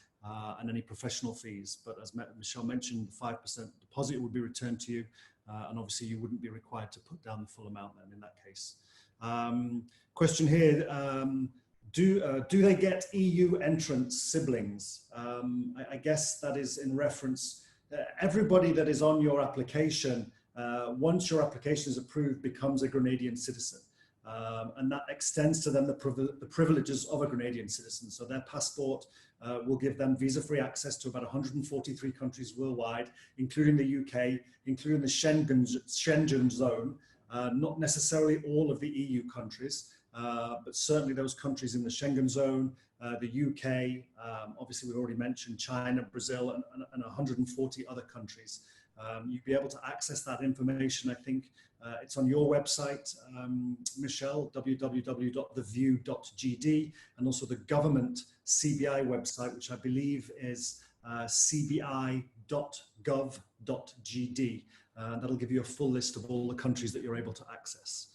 Speaker 1: and any professional fees. But as Michelle mentioned, the 5% deposit would be returned to you, and obviously you wouldn't be required to put down the full amount then in that case. Question here, do they get EU entrant siblings? I guess that is in reference, everybody that is on your application, once your application is approved, becomes a Grenadian citizen. And that extends to them the privileges of a Grenadian citizen. So their passport will give them visa-free access to about 143 countries worldwide, including the UK, including the Schengen zone, not necessarily all of the EU countries, but certainly those countries in the Schengen zone, the UK, obviously we've already mentioned China, Brazil, and 140 other countries. You'd be able to access that information. I think it's on your website, Michelle, www.theview.gd, and also the government CBI website, which I believe is cbi.gov.gd. That'll give you a full list of all the countries that you're able to access.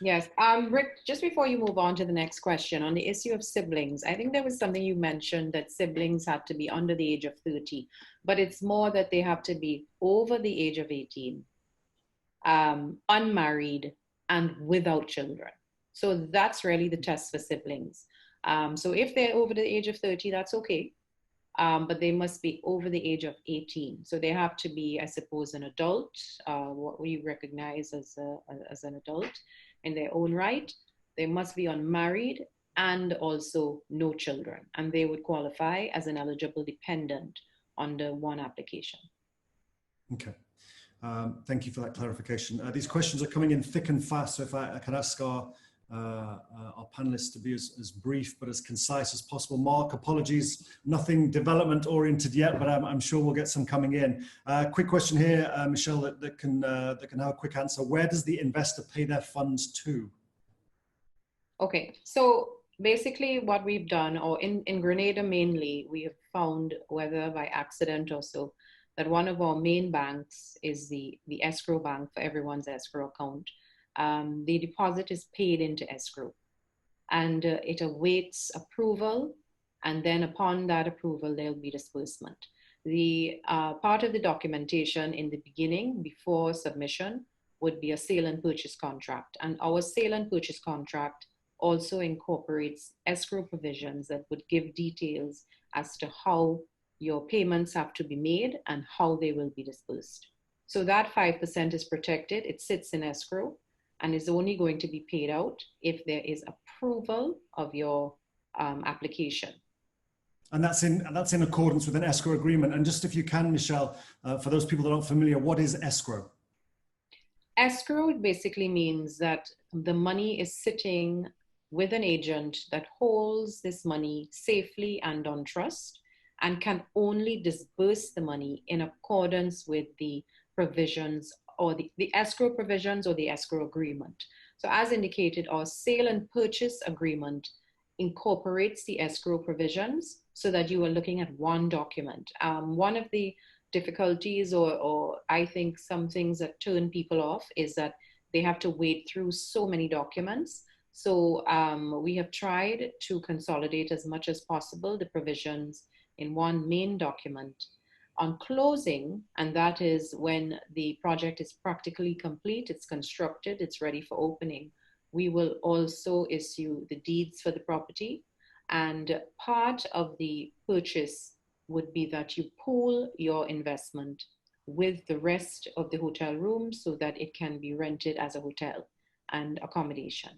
Speaker 3: Yes, Rick, just before you move on to the next question, on the issue of siblings, I think there was something you mentioned that siblings have to be under the age of 30, but it's more that they have to be over the age of 18, unmarried, and without children. So that's really the test for siblings. So if they're over the age of 30, that's okay, but they must be over the age of 18. So they have to be, I suppose, an adult, what we recognize as an adult in their own right. They must be unmarried and also no children, and they would qualify as an eligible dependent under one application.
Speaker 1: Okay, thank you for that clarification. These questions are coming in thick and fast, so if I can ask our panelists to be as brief but as concise as possible. Mark, apologies, nothing development oriented yet, but I'm sure we'll get some coming in. Quick question here, Michelle, that can have a quick answer. Where does the investor pay their funds to?
Speaker 3: Okay, so basically what we've done, or in Grenada mainly, we have found, whether by accident or so, that one of our main banks is the escrow bank for everyone's escrow account. The deposit is paid into escrow, and it awaits approval, and then upon that approval there'll be disbursement. The part of the documentation in the beginning before submission would be a sale and purchase contract, and our sale and purchase contract also incorporates escrow provisions that would give details as to how your payments have to be made and how they will be disbursed. So that 5% is protected, it sits in escrow, and is only going to be paid out if there is approval of your application.
Speaker 1: And that's in accordance with an escrow agreement. And just if you can, Michelle, for those people that aren't familiar, what is escrow?
Speaker 3: Escrow basically means that the money is sitting with an agent that holds this money safely and on trust, and can only disburse the money in accordance with the provisions or the escrow provisions or the escrow agreement. So as indicated, our sale and purchase agreement incorporates the escrow provisions so that you are looking at one document. One of the difficulties, or I think some things that turn people off, is that they have to wade through so many documents. So we have tried to consolidate as much as possible the provisions in one main document. On closing, and that is when the project is practically complete, it's constructed, it's ready for opening, we will also issue the deeds for the property. And part of the purchase would be that you pool your investment with the rest of the hotel rooms so that it can be rented as a hotel and accommodation.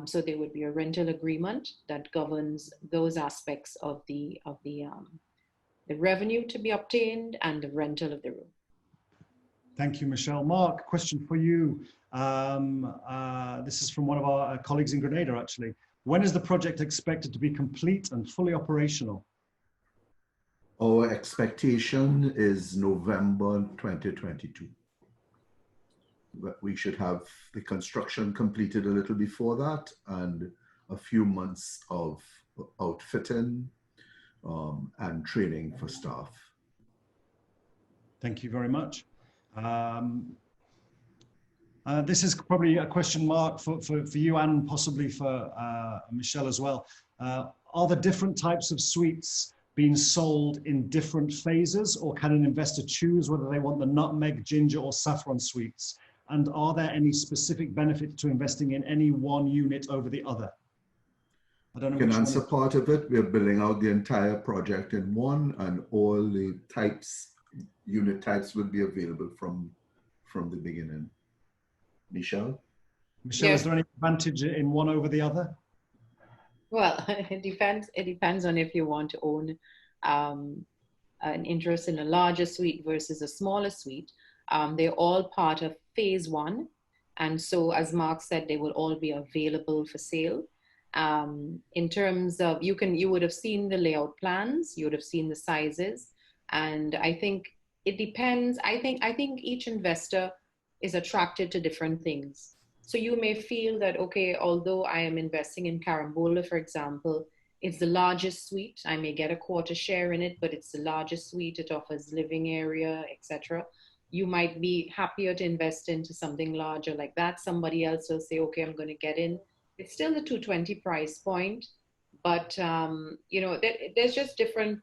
Speaker 3: So there would be a rental agreement that governs those aspects of the revenue to be obtained and the rental of the room.
Speaker 1: Thank you, Michelle. Mark, question for you. This is from one of our colleagues in Grenada, actually. When is the project expected to be complete and fully operational?
Speaker 2: Our expectation is November 2022. But we should have the construction completed a little before that, and a few months of outfitting and training for staff.
Speaker 1: Thank you very much. This is probably a question, Mark, for you and possibly for Michelle as well. Are the different types of suites being sold in different phases, or can an investor choose whether they want the nutmeg, ginger, or saffron suites? And are there any specific benefits to investing in any one unit over the other? I don't know.
Speaker 2: I can answer part of it. We're building out the entire project in one, and all the unit types will be available from the beginning. Michelle?
Speaker 1: Michelle, yes. Is there any advantage in one over the other?
Speaker 3: Well, it depends. It depends on if you want to own an interest in a larger suite versus a smaller suite. They're all part of phase one. And so, as Mark said, they will all be available for sale. In terms of, you would have seen the layout plans, you would have seen the sizes. And I think it depends. I think each investor is attracted to different things. So you may feel that, okay, although I am investing in Carambola, for example, it's the largest suite. I may get a quarter share in it, but it's the largest suite. It offers living area, etc. You might be happier to invest into something larger like that. Somebody else will say, okay, I'm going to get in. It's still the 220 price point, but there's just different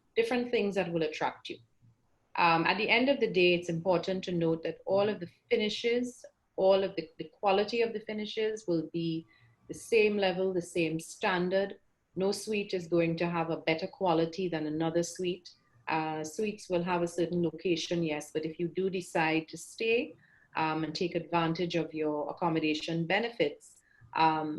Speaker 3: things that will attract you. At the end of the day, it's important to note that all of the finishes, all of the quality of the finishes will be the same level, the same standard. No suite is going to have a better quality than another suite. Suites will have a certain location, yes, but if you do decide to stay and take advantage of your accommodation benefits,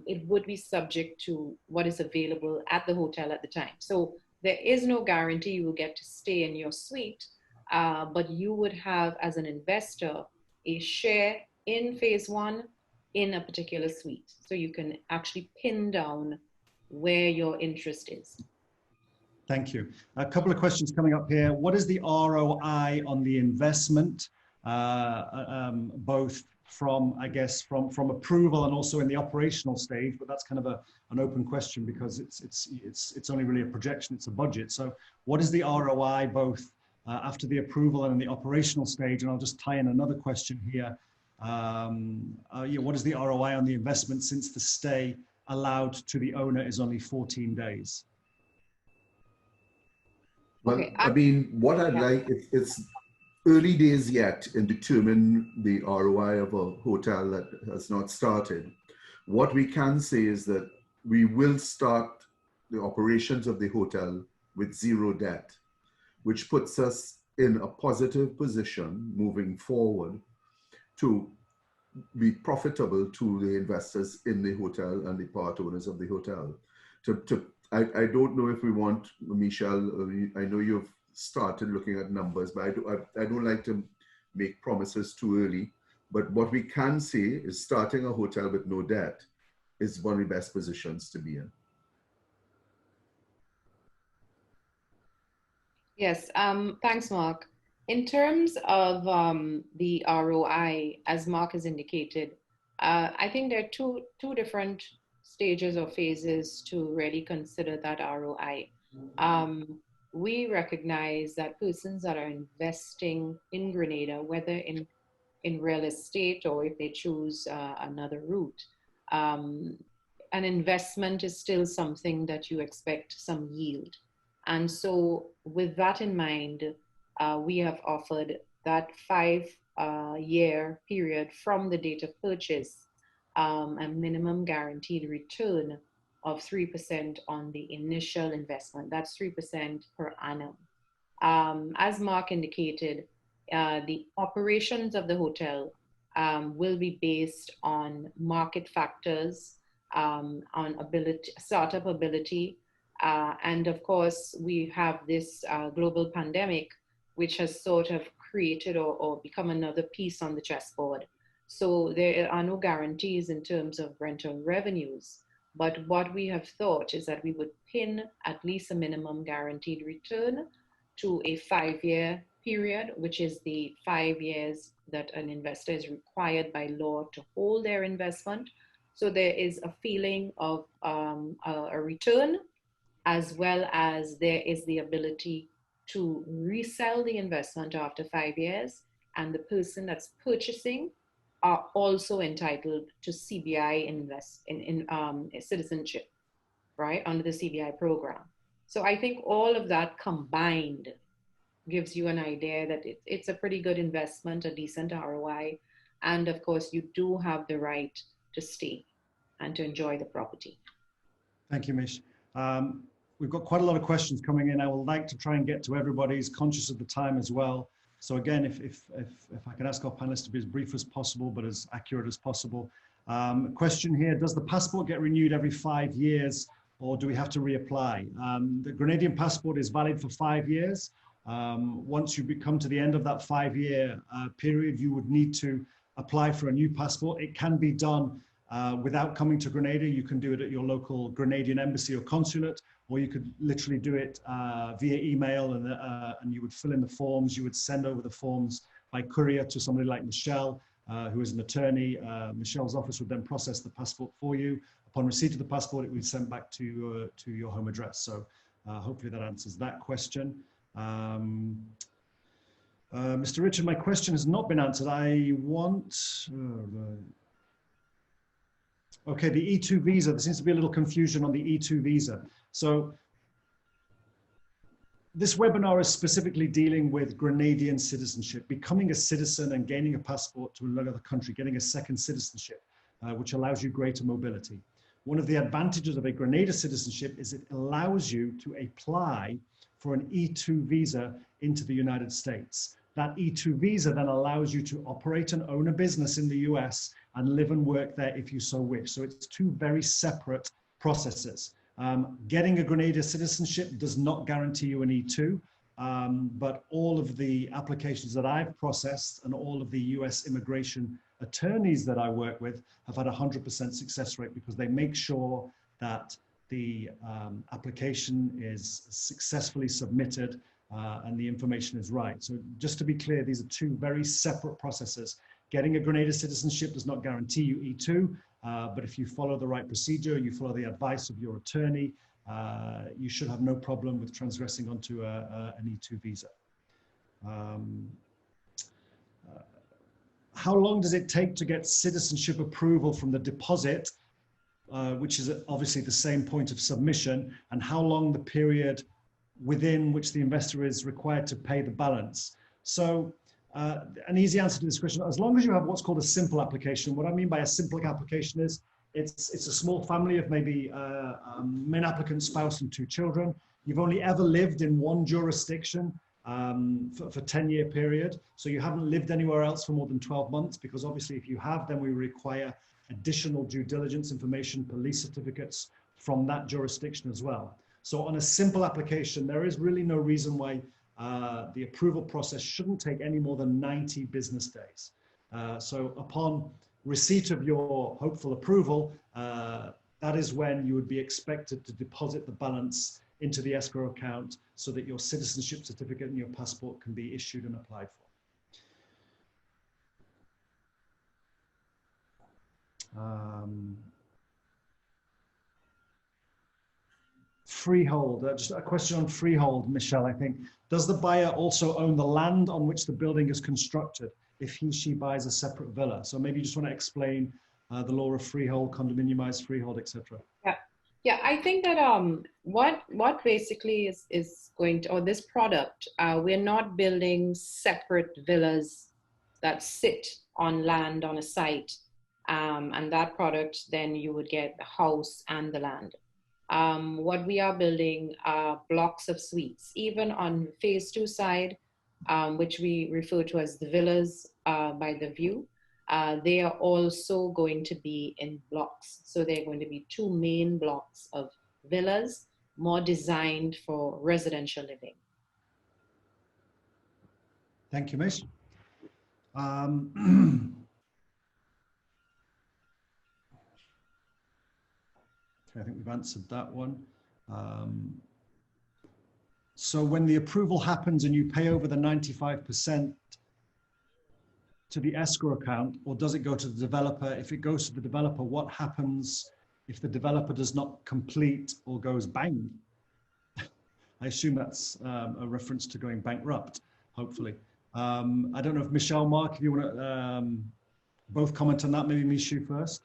Speaker 3: it would be subject to what is available at the hotel at the time. So there is no guarantee you will get to stay in your suite, but you would have, as an investor, a share in phase one in a particular suite. So you can actually pin down where your interest is.
Speaker 1: Thank you. A couple of questions coming up here. What is the ROI on the investment, both from, I guess, from approval and also in the operational stage? But that's kind of an open question because it's only really a projection, it's a budget. So what is the ROI both after the approval and in the operational stage? And I'll just tie in another question here. What is the ROI on the investment since the stay allowed to the owner is only 14 days?
Speaker 2: Well,
Speaker 3: Okay,
Speaker 2: I mean, what I'd like, it's early days yet in determining the ROI of a hotel that has not started. What we can say is that we will start the operations of the hotel with zero debt, which puts us in a positive position moving forward to be profitable to the investors in the hotel and the part owners of the hotel. I don't know if we want, Michelle, I know you've started looking at numbers, but I don't like to make promises too early. But what we can say is starting a hotel with no debt is one of the best positions to be in.
Speaker 3: Yes, thanks, Mark. In terms of the ROI, as Mark has indicated, I think there are two different stages or phases to really consider that ROI. We recognize that persons that are investing in Grenada, whether in real estate or if they choose another route, an investment is still something that you expect some yield. And so with that in mind, we have offered that 5-year period from the date of purchase, a minimum guaranteed return of 3% on the initial investment. That's 3% per annum. As Mark indicated, the operations of the hotel will be based on market factors, on ability, startup ability, and of course, we have this global pandemic, which has sort of created or become another piece on the chessboard. So there are no guarantees in terms of rental revenues. But what we have thought is that we would pin at least a minimum guaranteed return to a 5-year period, which is the 5 years that an investor is required by law to hold their investment. So there is a feeling of a return, as well as there is the ability to resell the investment after 5 years, and the person that's purchasing are also entitled to CBI citizenship, right, under the CBI program. So I think all of that combined gives you an idea that it's a pretty good investment, a decent ROI, and of course you do have the right to stay and to enjoy the property. Thank you,
Speaker 1: Mish. We've got quite a lot of questions coming in. I would like to try and get to everybody's, conscious of the time as well. So again, if I can ask our panelists to be as brief as possible, but as accurate as possible. Question here, does the passport get renewed every 5 years, or do we have to reapply? The Grenadian passport is valid for 5 years. Once you come to the end of that 5-year period, you would need to apply for a new passport. It can be done without coming to Grenada. You can do it at your local Grenadian embassy or consulate, or you could literally do it via email, and you would fill in the forms. You would send over the forms by courier to somebody like Michelle, who is an attorney. Michelle's office would then process the passport for you. Upon receipt of the passport, it would be sent back to your home address. So hopefully that answers that question. Mr. Richard, my question has not been answered. I want, okay, the E2 visa. There seems to be a little confusion on the E2 visa. So this webinar is specifically dealing with Grenadian citizenship, becoming a citizen and gaining a passport to another country, getting a second citizenship, which allows you greater mobility. One of the advantages of a Grenada citizenship is it allows you to apply for an E2 visa into the United States. That E2 visa then allows you to operate and own a business in the US and live and work there if you so wish. So it's two very separate processes. Getting a Grenada citizenship does not guarantee you an E2, but all of the applications that I've processed and all of the US immigration attorneys that I work with have had a 100% success rate, because they make sure that the application is successfully submitted and the information is right. So just to be clear, these are two very separate processes. Getting a Grenada citizenship does not guarantee you E2, but if you follow the right procedure, you follow the advice of your attorney, you should have no problem with transgressing onto an E2 visa. How long does it take to get citizenship approval from the deposit, which is obviously the same point of submission, and how long the period within which the investor is required to pay the balance? So an easy answer to this question: as long as you have what's called a simple application. What I mean by a simple application is it's a small family of maybe main applicant, spouse, and 2 children. You've only ever lived in one jurisdiction for 10-year period. So you haven't lived anywhere else for more than 12 months, because obviously if you have, then we require additional due diligence information, police certificates from that jurisdiction as well. So on a simple application, there is really no reason why the approval process shouldn't take any more than 90 business days. So upon receipt of your hopeful approval, that is when you would be expected to deposit the balance into the escrow account so that your citizenship certificate and your passport can be issued and applied for. Freehold, just a question on freehold, Michelle, I think. Does the buyer also own the land on which the building is constructed if she buys a separate villa? So maybe you just want to explain the law of freehold, condominiumized freehold, etc.
Speaker 3: Yeah, I think that what basically is going to, or this product, we're not building separate villas that sit on land on a site, and that product, then you would get the house and the land. What we are building are blocks of suites. Even on phase 2 side, which we refer to as the villas by the view, they are also going to be in blocks. So they're going to be 2 main blocks of villas, more designed for residential living.
Speaker 1: Thank you, Miss. I think we've answered that one. So when the approval happens and you pay over the 95% to the escrow account, or does it go to the developer? If it goes to the developer, what happens if the developer does not complete or goes bang? I assume that's a reference to going bankrupt, hopefully. I don't know if Michelle, Mark, if you want to both comment on that, maybe Michu first.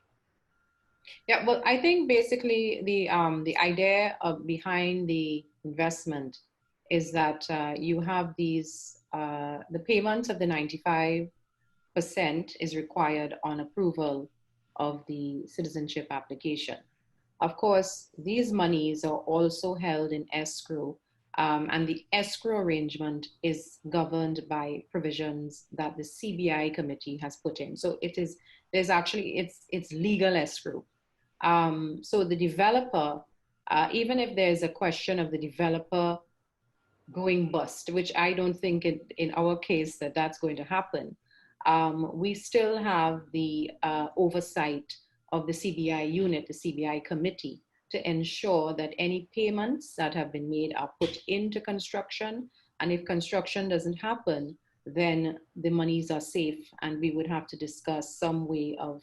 Speaker 3: Yeah, well, I think basically the idea behind the investment is that you have these, the payment of the 95% is required on approval of the citizenship application. Of course, these monies are also held in escrow, and the escrow arrangement is governed by provisions that the CBI committee has put in. So it's legal escrow. So the developer, even if there's a question of the developer going bust, which I don't think in our case that's going to happen, we still have the oversight of the CBI unit, the CBI committee, to ensure that any payments that have been made are put into construction. And if construction doesn't happen, then the monies are safe, and we would have to discuss some way of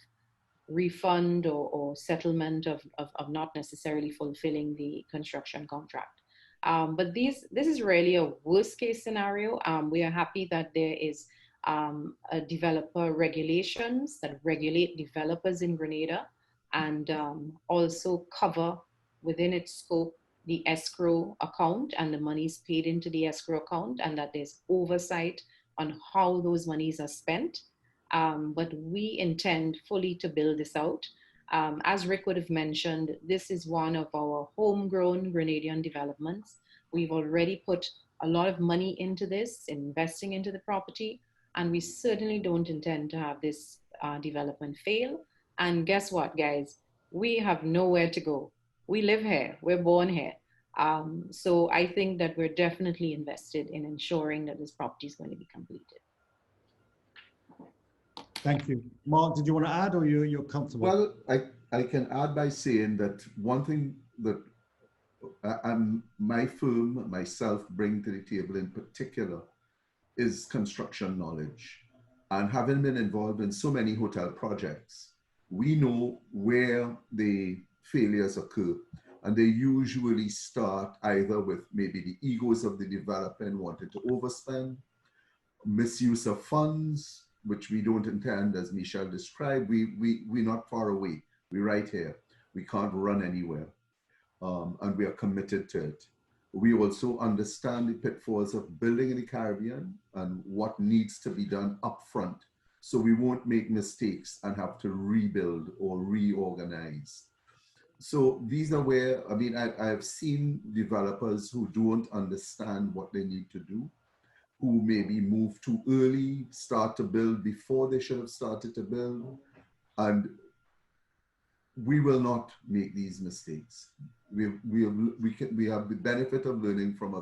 Speaker 3: refund or settlement of not necessarily fulfilling the construction contract. But this is really a worst case scenario. We are happy that there is a developer regulations that regulate developers in Grenada, and also cover within its scope the escrow account and the monies paid into the escrow account, and that there's oversight on how those monies are spent. But we intend fully to build this out. As Rick would have mentioned, this is one of our homegrown Grenadian developments. We've already put a lot of money into this, investing into the property, and we certainly don't intend to have this development fail. And guess what, guys? We have nowhere to go. We live here, we're born here. So I think that we're definitely invested in ensuring that this property is going to be completed.
Speaker 1: Thank you. Mark, did you want to add, or you're comfortable?
Speaker 2: Well, I can add by saying that one thing that my firm, myself, bring to the table in particular is construction knowledge. And having been involved in so many hotel projects, we know where the failures occur. And they usually start either with maybe the egos of the developer and wanting to overspend, misuse of funds, which we don't intend, as Michelle described. We're not far away. We're right here. We can't run anywhere. And we are committed to it. We also understand the pitfalls of building in the Caribbean and what needs to be done upfront, so we won't make mistakes and have to rebuild or reorganize. So these are where, I mean, I have seen developers who don't understand what they need to do, who maybe move too early, start to build before they should have started to build. And we will not make these mistakes. We have the benefit of learning from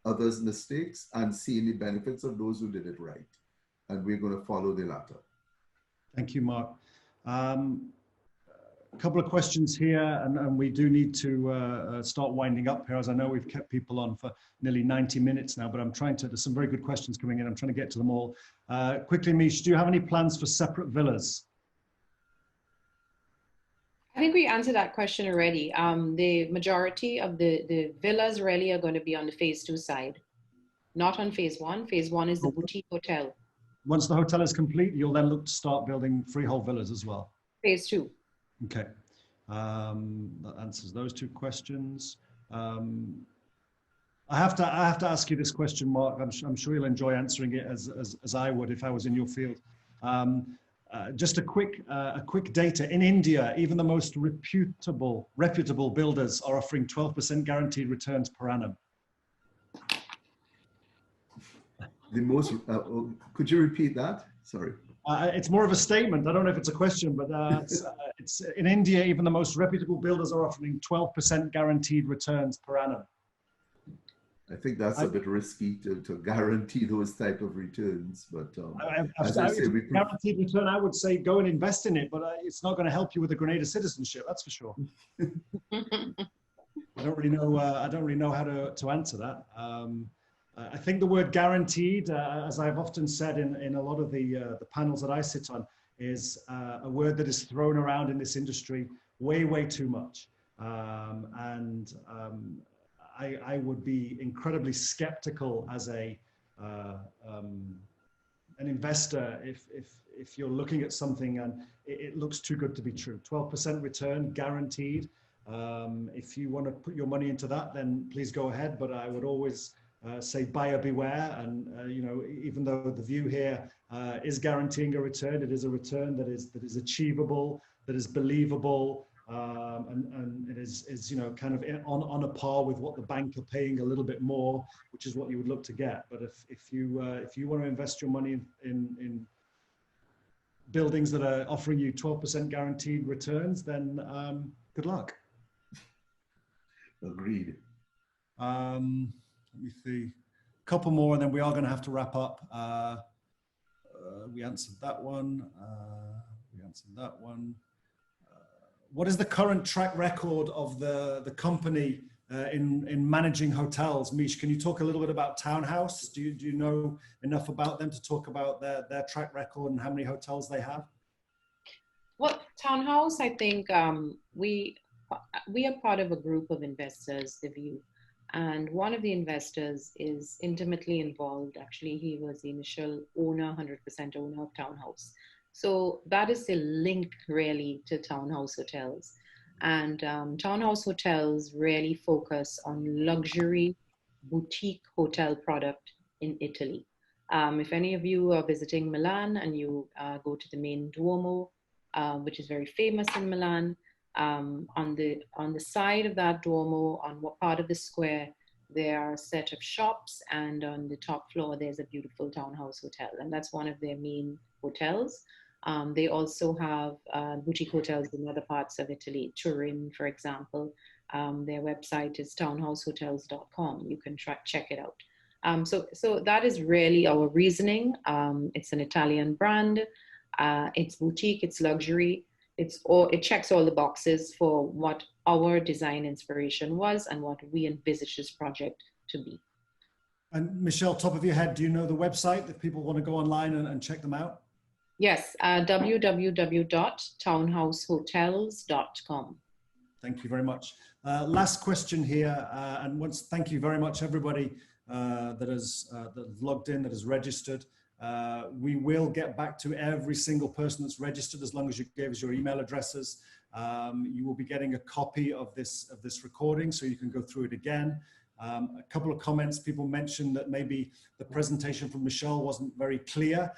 Speaker 2: others' mistakes and seeing the benefits of those who did it right. And we're going to follow the latter.
Speaker 1: Thank you, Mark. A couple of questions here, and we do need to start winding up here, as I know we've kept people on for nearly 90 minutes now, but I'm trying to, there's some very good questions coming in. I'm trying to get to them all. Quickly, Mish, do you have any plans for separate villas?
Speaker 3: I think we answered that question already. The majority of the villas really are going to be on the phase 2 side, not on phase 1. Phase 1 is the boutique hotel.
Speaker 1: Once the hotel is complete, you'll then look to start building freehold villas as well.
Speaker 3: Phase 2.
Speaker 1: Okay, that answers those two questions. I have to ask you this question, Mark. I'm sure you'll enjoy answering it as I would if I was in your field. Just a quick data. In India, even the most reputable builders are offering 12% guaranteed returns per annum.
Speaker 2: The most, could you repeat that? Sorry.
Speaker 1: It's more of a statement. I don't know if it's a question, but it's in India, even the most reputable builders are offering 12% guaranteed returns per annum.
Speaker 2: I think that's a bit risky to guarantee those type of returns, but as I say,
Speaker 1: guaranteed return, I would say go and invest in it, but it's not going to help you with the Grenada citizenship, that's for sure. I don't really know how to answer that. I think the word guaranteed, as I've often said in a lot of the panels that I sit on, is a word that is thrown around in this industry way too much. I would be incredibly skeptical as an investor if you're looking at something and it looks too good to be true. 12% return guaranteed. If you want to put your money into that, then please go ahead. But I would always say buyer beware. And you know, even though the view here is guaranteeing a return, it is a return that is achievable, that is believable. And it is you know, kind of on a par with what the bank are paying, a little bit more, which is what you would look to get. But if you want to invest your money in buildings that are offering you 12% guaranteed returns, then good luck.
Speaker 2: Agreed.
Speaker 1: Let me see, a couple more, and then we are going to have to wrap up. we answered that one. We answered that one. What is the current track record of the company in managing hotels? Mish, can you talk a little bit about Townhouse? Do you know enough about them to talk about their track record and how many hotels they have?
Speaker 3: Well, Townhouse, I think we are part of a group of investors, The View, and one of the investors is intimately involved. Actually, he was the initial owner, 100% owner of Townhouse. So that is the link really to Townhouse Hotels. And Townhouse Hotels really focus on luxury boutique hotel product in Italy. If any of you are visiting Milan and you go to the main Duomo, which is very famous in Milan, on the side of that Duomo, on what part of the square, there are a set of shops, and on the top floor, there's a beautiful Townhouse Hotel, and that's one of their main hotels. They also have boutique hotels in other parts of Italy, Turin, for example. Their website is townhousehotels.com. You can check it out. So that is really our reasoning. It's an Italian brand. It's boutique, it's luxury. It checks all the boxes for what our design inspiration was and what we envisage this project to be.
Speaker 1: And Michelle, top of your head, do you know the website if people want to go online and check them out?
Speaker 3: Yes, www.townhousehotels.com.
Speaker 1: Thank you very much. Last question here, and thank you very much everybody that has logged in, that has registered. We will get back to every single person that's registered as long as you gave us your email addresses. You will be getting a copy of this recording so you can go through it again. A couple of comments, people mentioned that maybe the presentation from Michelle wasn't very clear.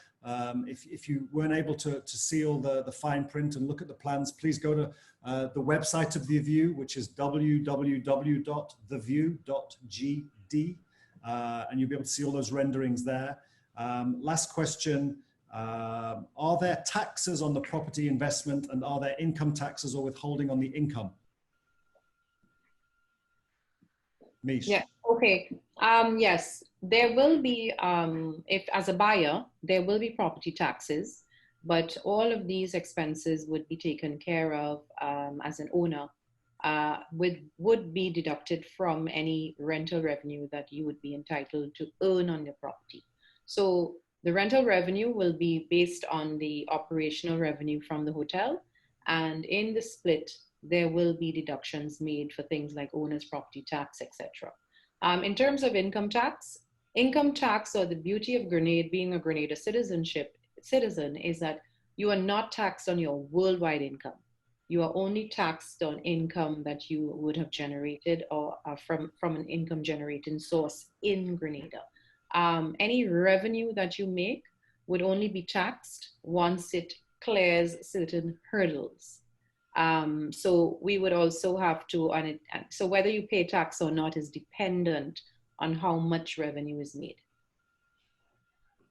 Speaker 1: If you weren't able to see all the fine print and look at the plans, please go to the website of The View, which is www.theview.gd, and you'll be able to see all those renderings there. Last question, are there taxes on the property investment, and are there income taxes or withholding on the income? Mish.
Speaker 3: Yeah, okay. Yes, there will be, if as a buyer, there will be property taxes, but all of these expenses would be taken care of as an owner, would be deducted from any rental revenue that you would be entitled to earn on your property. So the rental revenue will be based on the operational revenue from the hotel, and in the split, there will be deductions made for things like owner's property tax, etc. In terms of income tax, or the beauty of Grenada being a Grenada citizen is that you are not taxed on your worldwide income. You are only taxed on income that you would have generated or from an income generating source in Grenada. Any revenue that you make would only be taxed once it clears certain hurdles. So we would also have to, so whether you pay tax or not is dependent on how much revenue is made.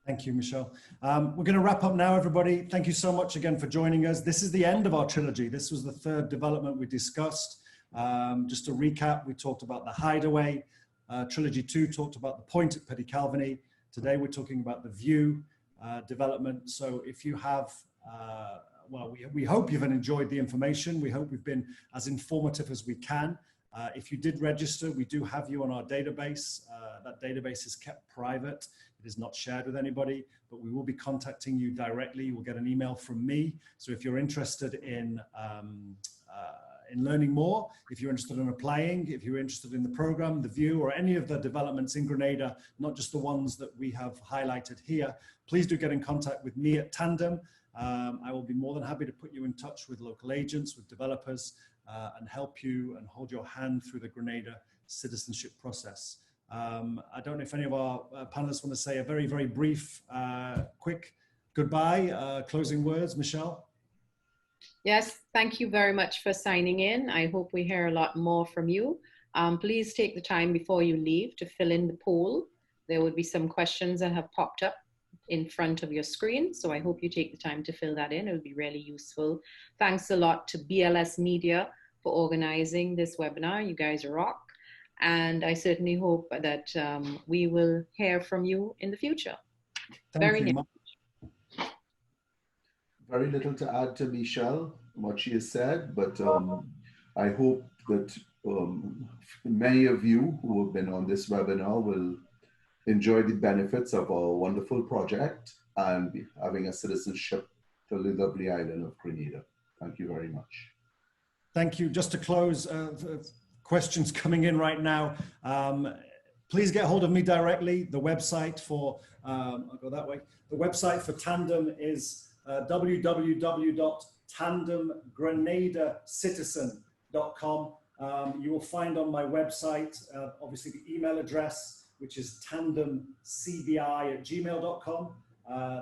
Speaker 1: Thank you, Michelle. We're going to wrap up now, everybody. Thank you so much again for joining us. This is the end of our trilogy. This was the third development we discussed. Just to recap, we talked about the Hideaway. Trilogy 2 talked about the Point at Petty Calvany. Today we're talking about the View development. So if you have well, we hope you've enjoyed the information. We hope we've been as informative as we can. If you did register, we do have you on our database. That database is kept private. It is not shared with anybody, but we will be contacting you directly. You will get an email from me. So if you're interested in learning more, if you're interested in applying, if you're interested in the program, the View, or any of the developments in Grenada, not just the ones that we have highlighted here, please do get in contact with me at Tandem. I will be more than happy to put you in touch with local agents, with developers, and help you and hold your hand through the Grenada citizenship process. I don't know if any of our panelists want to say a very, very brief, quick goodbye, closing words. Michelle?
Speaker 3: Yes, thank you very much for signing in. I hope we hear a lot more from you. Please take the time before you leave to fill in the poll. There will be some questions that have popped up in front of your screen. So I hope you take the time to fill that in. It would be really useful. Thanks a lot to BLS Media for organizing this webinar. You guys rock. And I certainly hope that we will hear from you in the future.
Speaker 1: Thank you.
Speaker 2: very little to add to Michelle, what she has said, but I hope that many of you who have been on this webinar will enjoy the benefits of our wonderful project and having a citizenship to the lovely island of Grenada. Thank you very much.
Speaker 1: Thank you. Just to close, questions coming in right now. Please get hold of me directly. The website for, I'll go that way. The website for Tandem is www.tandemgrenadacitizen.com. You will find on my website, obviously the email address, which is tandemcbi@gmail.com.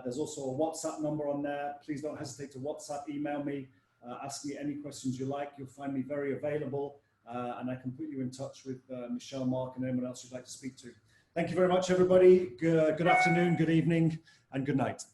Speaker 1: There's also a WhatsApp number on there. Please don't hesitate to WhatsApp, email me, ask me any questions you like. You'll find me very available, and I can put you in touch with Michelle, Mark, and anyone else you'd like to speak to. Thank you very much, everybody. Good afternoon, good evening, and good night.